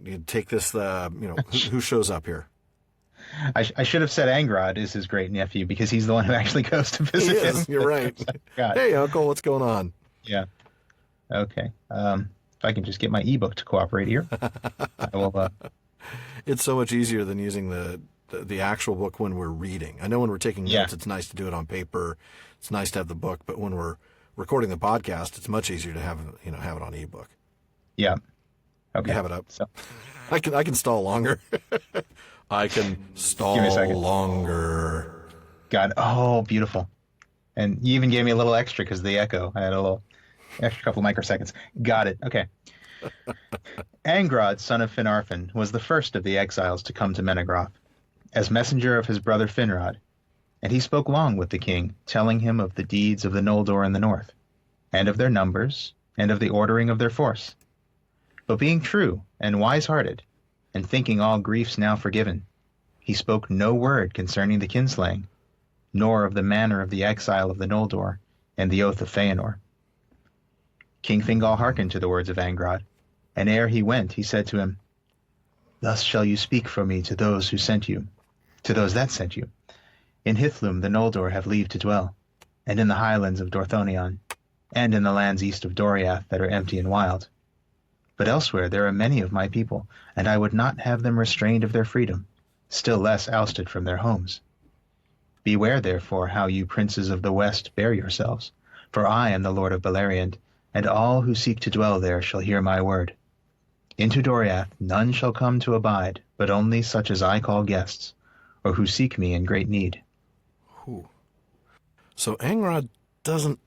you take this, who shows up here? I should have said Angrod is his great nephew because he's the one who actually goes to visit him. You're right. Hey, uncle, what's going on? Yeah. Okay. if I can just get my ebook to cooperate here, I will. It's so much easier than using the actual book when we're reading. I know when we're taking notes, it's nice to do it on paper. It's nice to have the book, but when we're recording the podcast, it's much easier to have it on ebook. Yeah. Okay. You have it up. So. I can stall longer. I can stall Give me a second. longer. Got it. Oh, beautiful. And you even gave me a little extra because of the echo. I had a little extra couple of microseconds. Got it. Okay. Angrod, son of Finarfin, was the first of the exiles to come to Menegroth, as messenger of his brother Finrod, and he spoke long with the king, telling him of the deeds of the Noldor in the north, and of their numbers, and of the ordering of their force. But being true and wise-hearted, and thinking all griefs now forgiven, he spoke no word concerning the kinslaying, nor of the manner of the exile of the Noldor, and the oath of Fëanor. King Thingol hearkened to the words of Angrod, and ere he went, he said to him, "Thus shall you speak for me to those who sent you, to those that sent you. In Hithlum the Noldor have leave to dwell, and in the highlands of Dorthonion, and in the lands east of Doriath that are empty and wild. But elsewhere there are many of my people, and I would not have them restrained of their freedom, still less ousted from their homes. Beware, therefore, how you princes of the west bear yourselves, for I am the Lord of Beleriand, and all who seek to dwell there shall hear my word. Into Doriath none shall come to abide, but only such as I call guests, or who seek me in great need." Ooh. So Angrod doesn't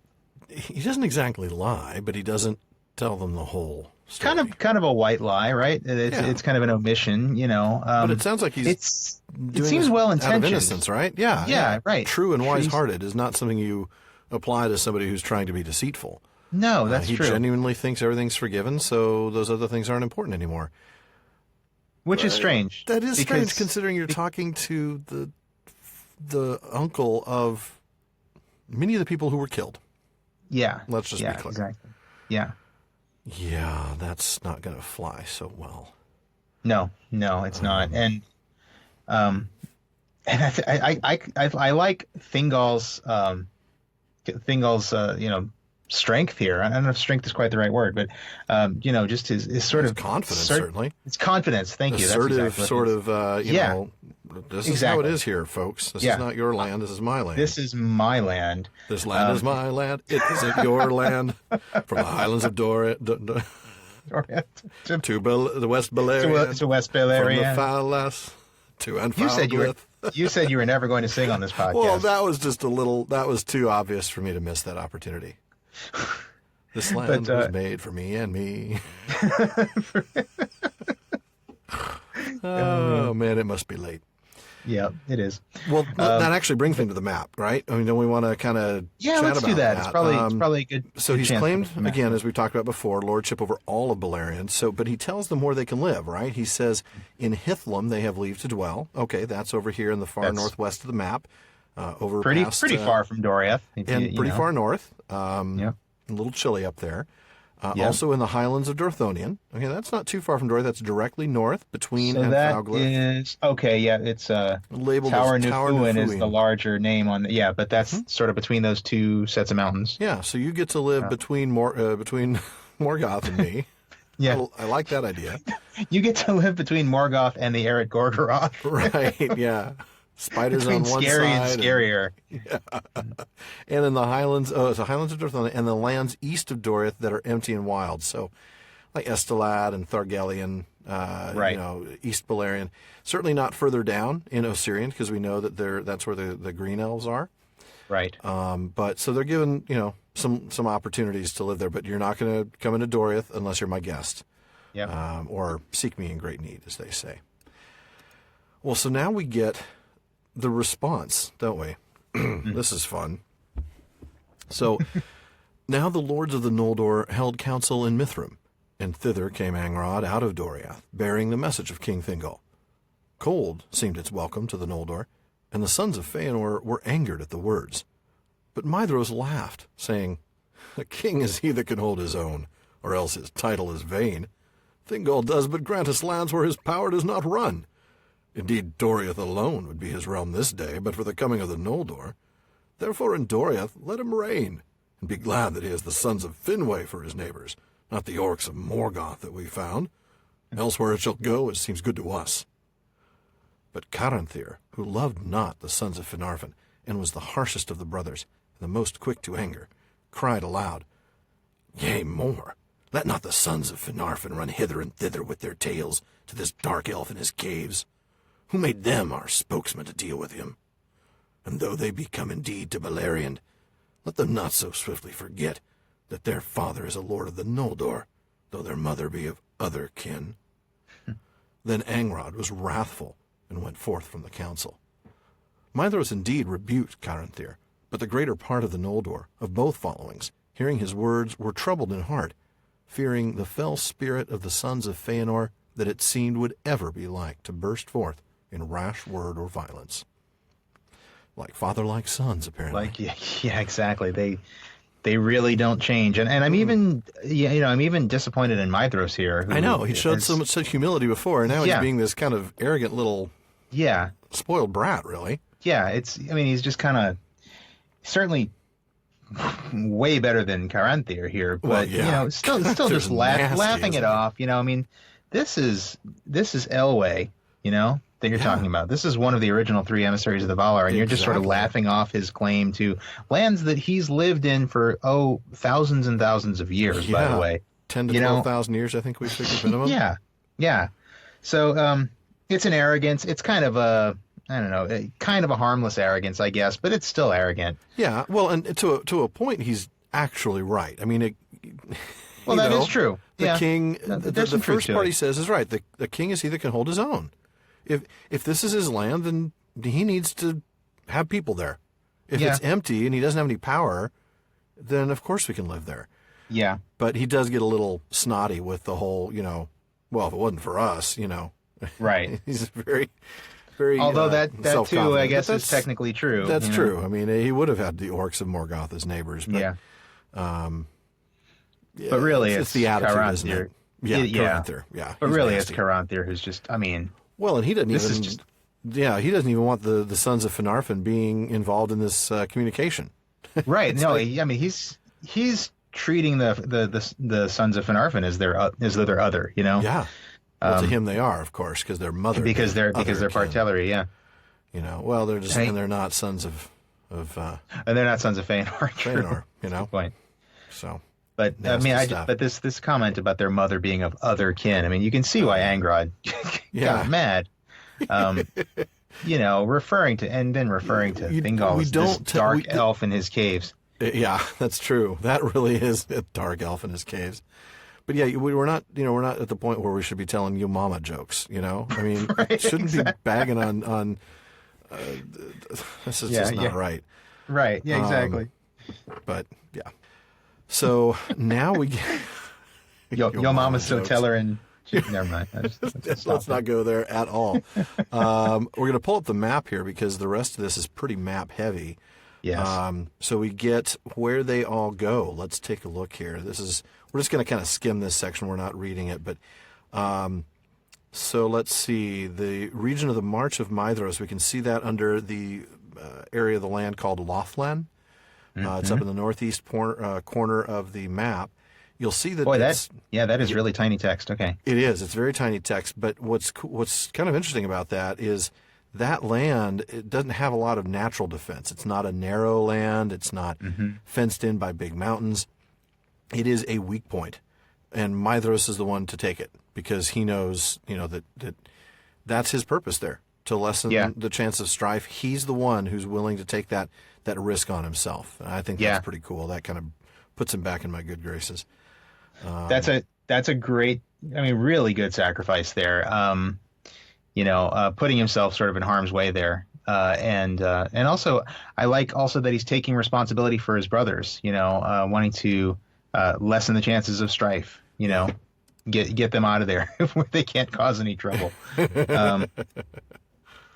exactly lie, but he doesn't tell them the whole story. Kind of a white lie, right? It's kind of an omission, but it sounds like he's it seems well out of intentioned. innocence, right? Yeah, right. True and wise-hearted is not something you apply to somebody who's trying to be deceitful. No, that's he true. He genuinely thinks everything's forgiven, so those other things aren't important anymore. Which is strange. That is strange, considering you're talking to the uncle of many of the people who were killed. Yeah. Let's just be clear. Exactly. Yeah. Yeah, that's not going to fly so well. No, it's not. And I like Thingol's strength here. I don't know if strength is quite the right word, but just his sort of confidence. Certainly, it's confidence. Thank you. Assertive, that's exactly sort of. This is how it is here, folks. This is not your land. This is my land. This is my land. This land is my land. It isn't your land. From the highlands of Doriath to the West Beleriand. To West Beleriand. From the Falas to Anfalglith. You said you were never going to sing on this podcast. Well, that was just that was too obvious for me to miss that opportunity. This land was made for me and me. Oh, man, it must be late. Yeah, it is. Well, that actually brings me to the map, right? I mean, don't we want to kind of chat let's about do that. that? It's probably a good. So good he's chance claimed, for the again, as we've talked about before, lordship over all of Beleriand. But he tells them where they can live, right? He says, in Hithlum they have leave to dwell. Okay, that's over here in the far northwest of the map. Over pretty far from Doriath. And pretty far north. A little chilly up there. Also in the highlands of Dorthonion. Okay, that's not too far from Doriath. That's directly north between Anfalglith. It's labeled Tower as Tower Nufuin is the larger name on but that's sort of between those two sets of mountains. Yeah, so you get to live between Morgoth and me. Yeah. I like that idea. You get to live between Morgoth and the Eret Gorgoroth. Right, yeah. Spiders between on one scary side. And scarier. And in the highlands, the highlands of Dorthonion and the lands east of Doriath that are empty and wild. So like Estelad and Thargelion, East Beleriand. Certainly not further down in Osirian, because we know that that's where the green elves are. Right. But so they're given, some opportunities to live there, but you're not going to come into Doriath unless you're my guest. Yeah. Or seek me in great need, as they say. Well, so now we get the response, don't we? This is fun. So now the lords of the Noldor held council in Mithrim, and thither came Angrod out of Doriath, bearing the message of King Thingol. Cold seemed its welcome to the Noldor, and the sons of Fëanor were angered at the words. But Maedhros laughed, saying, "A king is he that can hold his own, or else his title is vain. Thingol does but grant us lands where his power does not run. Indeed, Doriath alone would be his realm this day, but for the coming of the Noldor. Therefore in Doriath let him reign, and be glad that he has the sons of Finwë for his neighbors, not the orcs of Morgoth that we found. Elsewhere it shall go as seems good to us. But Caranthir, who loved not the sons of Finarfin, and was the harshest of the brothers, and the most quick to anger, cried aloud, Yea, more, let not the sons of Finarfin run hither and thither with their tales to this dark elf in his caves. Who made them our spokesman to deal with him? And though they be come indeed to Beleriand, let them not so swiftly forget that their father is a lord of the Noldor, though their mother be of other kin. Then Angrod was wrathful, and went forth from the council. Maedhros indeed rebuked Caranthir, but the greater part of the Noldor, of both followings, hearing his words, were troubled in heart, fearing the fell spirit of the sons of Fëanor that it seemed would ever be like to burst forth in rash word or violence. Like father, like sons, apparently. Yeah, exactly. They really don't change, and I'm even I'm even disappointed in Maedhros here. I know he showed such humility before, and now he's being this kind of arrogant little spoiled brat, really. Yeah, he's just kind of certainly way better than Caranthir here, but still just laughing it off. This is Elwë, that you're talking about. This is one of the original three emissaries of the Valar, and you're just sort of laughing off his claim to lands that he's lived in for thousands and thousands of years. By the way, 10 to 12,000 years, I think we figured minimum. Yeah. So it's an arrogance. It's kind of a kind of a harmless arrogance, I guess, but it's still arrogant. Yeah. Well, and to a point, he's actually right. I mean, that is true. The king, the first part he says is right. The king is he that can hold his own. If this is his land, then he needs to have people there. If it's empty and he doesn't have any power, then of course we can live there. Yeah. But he does get a little snotty with the whole, well, if it wasn't for us, Right. He's very, very although that too, I guess, is technically true. That's true. I mean, he would have had the orcs of Morgoth as neighbors. But, but really, it's the attitude, Caranthir. isn't it? Caranthir. Yeah. But really, nasty. It's Caranthir who's just, Well, and he doesn't he doesn't even want the sons of Finarfin being involved in this communication. Right. No, he's treating the sons of Finarfin as though they're other, Yeah. Well, to him they are, of course, because they're mother. Because they're part Teleri, yeah. Well, they're just and they're not sons of and they're not sons of Fëanor. Fëanor, Good point. So, but but this comment about their mother being of other kin, you can see why Angrod got mad. Referring to Thingol as this dark elf in his caves. Yeah, that's true. That really is a dark elf in his caves. But yeah, we're not at the point where we should be telling you mama jokes. Right, shouldn't be bagging on. This is just not right. Right. Yeah. Exactly. But yeah. So now we get yo mama's so teller and. Never mind. Let's not go there at all. We're going to pull up the map here because the rest of this is pretty map heavy. Yes. So we get where they all go. Let's take a look here. We're just going to kind of skim this section. We're not reading it, but so let's see the region of the March of Maedhros. We can see that under the area of the land called Lothlan. It's up in the northeast corner of the map. You'll see that. Boy, that is really tiny text. Okay. It is. It's very tiny text. But what's kind of interesting about that is that land, it doesn't have a lot of natural defense. It's not a narrow land. It's not fenced in by big mountains. It is a weak point, and Maedhros is the one to take it because he knows, that's his purpose there, to lessen the chance of strife. He's the one who's willing to take that risk on himself. And I think that's pretty cool. That kind of puts him back in my good graces. That's a great, really good sacrifice there. Putting himself sort of in harm's way there. And also I like also that he's taking responsibility for his brothers, wanting to lessen the chances of strife, get them out of there where they can't cause any trouble.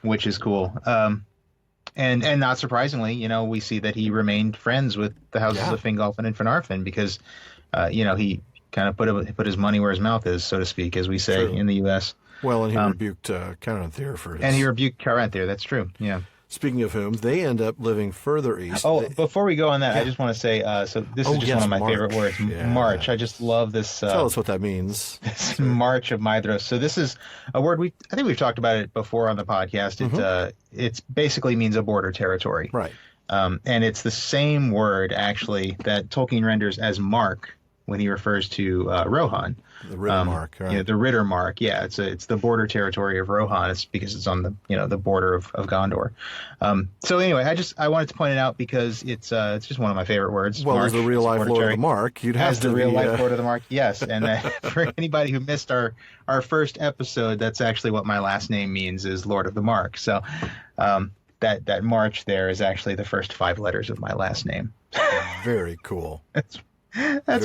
Which is cool. And not surprisingly, we see that he remained friends with the houses of Fingolfin and Finarfin because, he kind of put his money where his mouth is, so to speak, as we say in the U.S. Well, and he rebuked Caranthir for his... And he rebuked Caranthir, that's true, yeah. Speaking of whom, they end up living further east. Oh, before we go on that, I just want to say, so this is just one of my favorite words, march. I just love this. Tell us what that means. This March of Maedhros. So this is a word I think we've talked about it before on the podcast. It basically means a border territory. Right. And it's the same word, actually, that Tolkien renders as mark when he refers to Rohan. The Ritter mark, right? The Ritter mark. Yeah, it's the border territory of Rohan. It's because it's on the border of Gondor. So anyway, I wanted to point it out because it's just one of my favorite words. Well, Mark, as the real life Lord of the Mark, you'd have as to the real be, life Lord of the Mark. Yes, and for anybody who missed our first episode, that's actually what my last name means, is Lord of the Mark. So that March there is actually the first 5 letters of my last name. Very cool. That's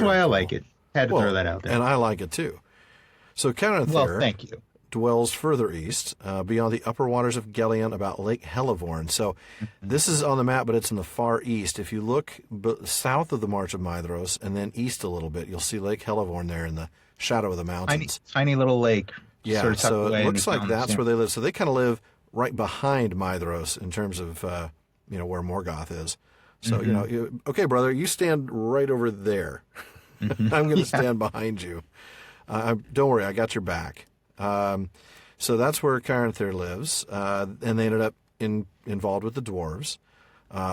why I like it. Had to throw that out there. And I like it too. So Caranthir thank you. dwells further east, beyond the upper waters of Gelion, about Lake Helivorn. So this is on the map, but it's in the far east. If you look south of the March of Maedhros and then east a little bit, you'll see Lake Helivorn there in the shadow of the mountains. Tiny little lake. Yeah, sort of tucked so away it looks like that's yeah. where they live. So they kind of live right behind Maedhros in terms of where Morgoth is. So okay, brother, you stand right over there. I'm going to stand behind you. Don't worry, I got your back. So that's where Caranthir lives, and they ended up involved with the dwarves,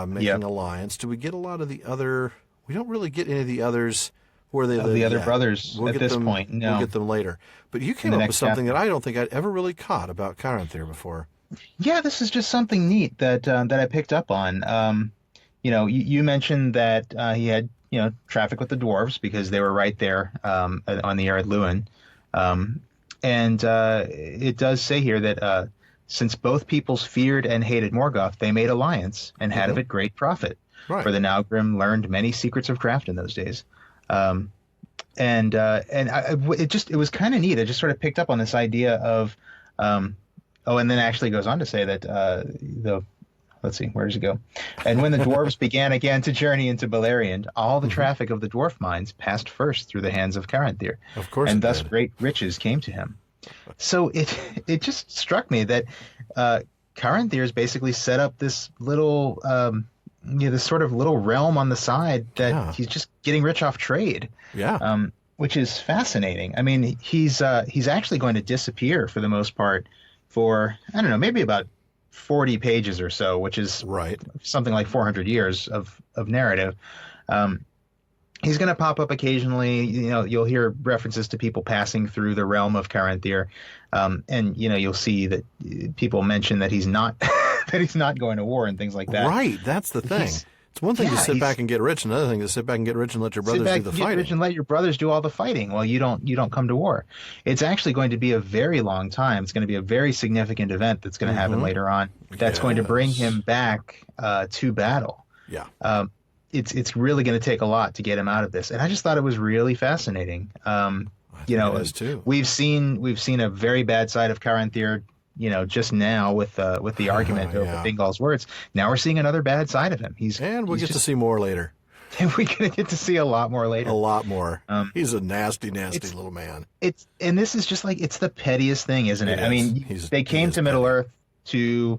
making alliance. Do we get a lot of the other? We don't really get any of the others where they live. The other yet. brothers We'll at get this them, point. No. We'll get them later. But you came up with something that I don't think I'd ever really caught about Caranthir before. Yeah, this is just something neat that I picked up on. You mentioned that he had traffic with the dwarves because they were right there on the Ered Luin. And it does say here that since both peoples feared and hated Morgoth, they made alliance and had of it great profit. Right. For the Naugrim learned many secrets of craft in those days. It was kind of neat. I just sort of picked up on this idea of, and then actually goes on to say that let's see, where does it go? And when the dwarves began again to journey into Beleriand, all the traffic of the dwarf mines passed first through the hands of Caranthir. Of course, and thus great riches came to him. So it just struck me that Caranthir has basically set up this little, this sort of little realm on the side that he's just getting rich off trade. Yeah. Which is fascinating. I mean, he's actually going to disappear for the most part for, I don't know, maybe about 40 pages or so, which is something like 400 years of narrative. He's going to pop up occasionally. You'll hear references to people passing through the realm of Caranthir, and you'll see that people mention that he's not that he's not going to war and things like that. Right, that's the thing. It's one thing to sit back and get rich. Another thing is to sit back and get rich and let your brothers do the fighting. Get rich and let your brothers do all the fighting. Well, you don't come to war. It's actually going to be a very long time. It's going to be a very significant event that's going to happen later on. That's going to bring him back to battle. Yeah. It's really going to take a lot to get him out of this, and I just thought it was really fascinating. It is too. We've seen a very bad side of Caranthir. Just now with the argument over Thingol's words. Now we're seeing another bad side of him. We'll get to see more later. We're going to get to see a lot more later. A lot more. He's a nasty little man. And this is just like, it's the pettiest thing, isn't it? I mean, they came to Middle Earth to,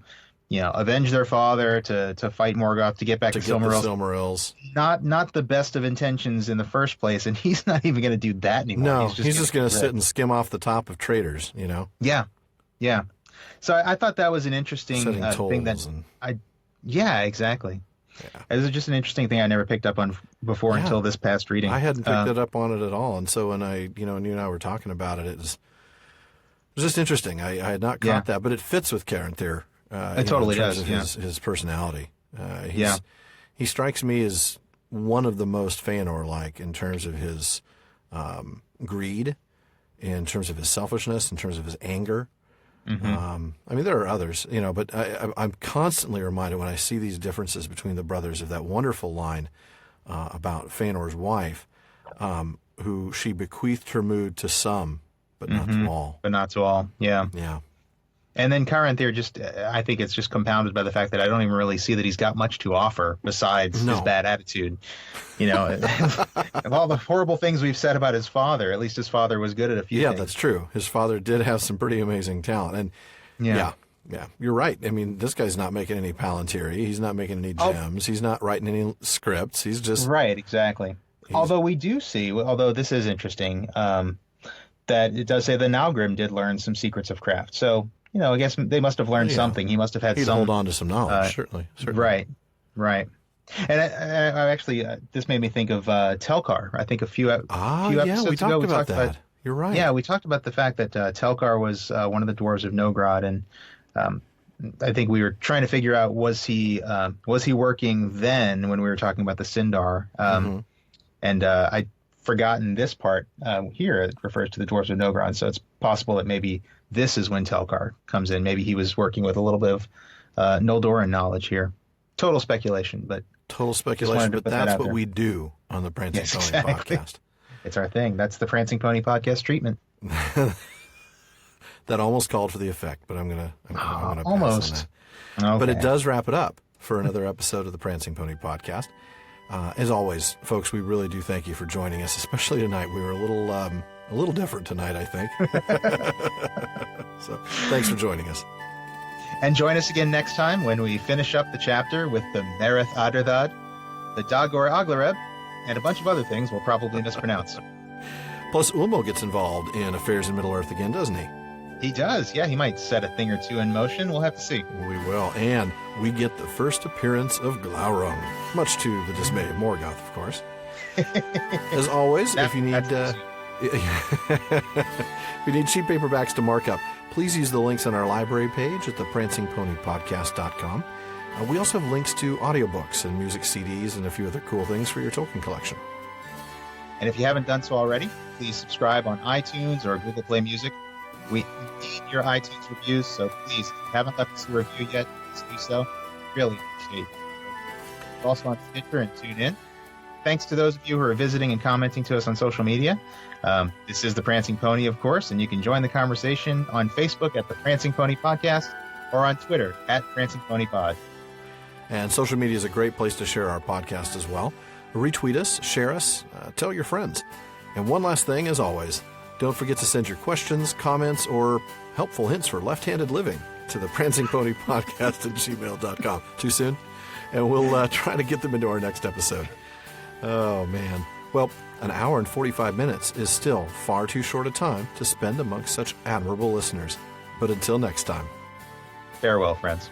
avenge their father, to fight Morgoth, to get back to Silmarils. Not the best of intentions in the first place, and he's not even going to do that anymore. No, he's just going to sit and skim off the top of traitors, Yeah. So I thought that was an interesting thing exactly. Yeah. It was just an interesting thing I never picked up on before until this past reading. I hadn't picked it up on it at all, and so when you and I were talking about it, it was just interesting. I had not caught that, but it fits with Caranthir. It totally does. His personality. He strikes me as one of the most Fëanor-like in terms of his greed, in terms of his selfishness, in terms of his anger. I mean, there are others, but I'm constantly reminded when I see these differences between the brothers of that wonderful line about Fëanor's wife, who she bequeathed her mood to some, but not to all. But not to all, yeah. Yeah. And then Caranthir I think it's just compounded by the fact that I don't even really see that he's got much to offer besides his bad attitude. Of all the horrible things we've said about his father, at least his father was good at a few things. Yeah, that's true. His father did have some pretty amazing talent. And Yeah, you're right. I mean, this guy's not making any Palantiri. He's not making any gems. He's not writing any scripts. He's just... Right, exactly. Although we do see, although this is interesting, that it does say that Nalgrim did learn some secrets of craft. So, I guess they must have learned something. He must have had He'd some... hold on to some knowledge, certainly. Right, right. And I actually, this made me think of Telkar. I think a few episodes ago we talked about that. You're right. Yeah, we talked about the fact that Telkar was one of the dwarves of Nogrod, and I think we were trying to figure out was he working then when we were talking about the Sindar, and I'd forgotten this part here. It refers to the dwarves of Nogrod, so it's possible that maybe this is when Telkar comes in. Maybe he was working with a little bit of Noldoran knowledge here. Total speculation, but that's what we do on the Prancing Pony podcast. It's our thing. That's the Prancing Pony podcast treatment. That almost called for the effect, but I'm gonna pass almost on that. Okay. But it does wrap it up for another episode of the Prancing Pony podcast. As always, folks, we really do thank you for joining us, especially tonight. We were a little different tonight, I think. So thanks for joining us. And join us again next time when we finish up the chapter with the Merith Aderdad, the Dagor Aglareb, and a bunch of other things we'll probably mispronounce. Plus, Ulmo gets involved in affairs in Middle-earth again, doesn't he? He does. Yeah, he might set a thing or two in motion. We'll have to see. We will. And we get the first appearance of Glaurung, much to the dismay of Morgoth, of course. As always, if you need cheap paperbacks to mark up, please use the links on our library page at theprancingponypodcast.com. We also have links to audiobooks and music CDs and a few other cool things for your Tolkien collection. And if you haven't done so already, please subscribe on iTunes or Google Play Music. We need your iTunes reviews, so please, if you haven't left us a review yet, please do so. Really appreciate it. We're also on Stitcher and TuneIn. Thanks to those of you who are visiting and commenting to us on social media. This is The Prancing Pony, of course, and you can join the conversation on Facebook at The Prancing Pony Podcast or on Twitter at Prancing Pony Pod. And social media is a great place to share our podcast as well. Retweet us, share us, tell your friends. And one last thing, as always, don't forget to send your questions, comments, or helpful hints for left-handed living to the Prancing Pony Podcast at gmail.com. Too soon? And we'll try to get them into our next episode. Oh, man. Well, an hour and 45 minutes is still far too short a time to spend amongst such admirable listeners. But until next time. Farewell, friends.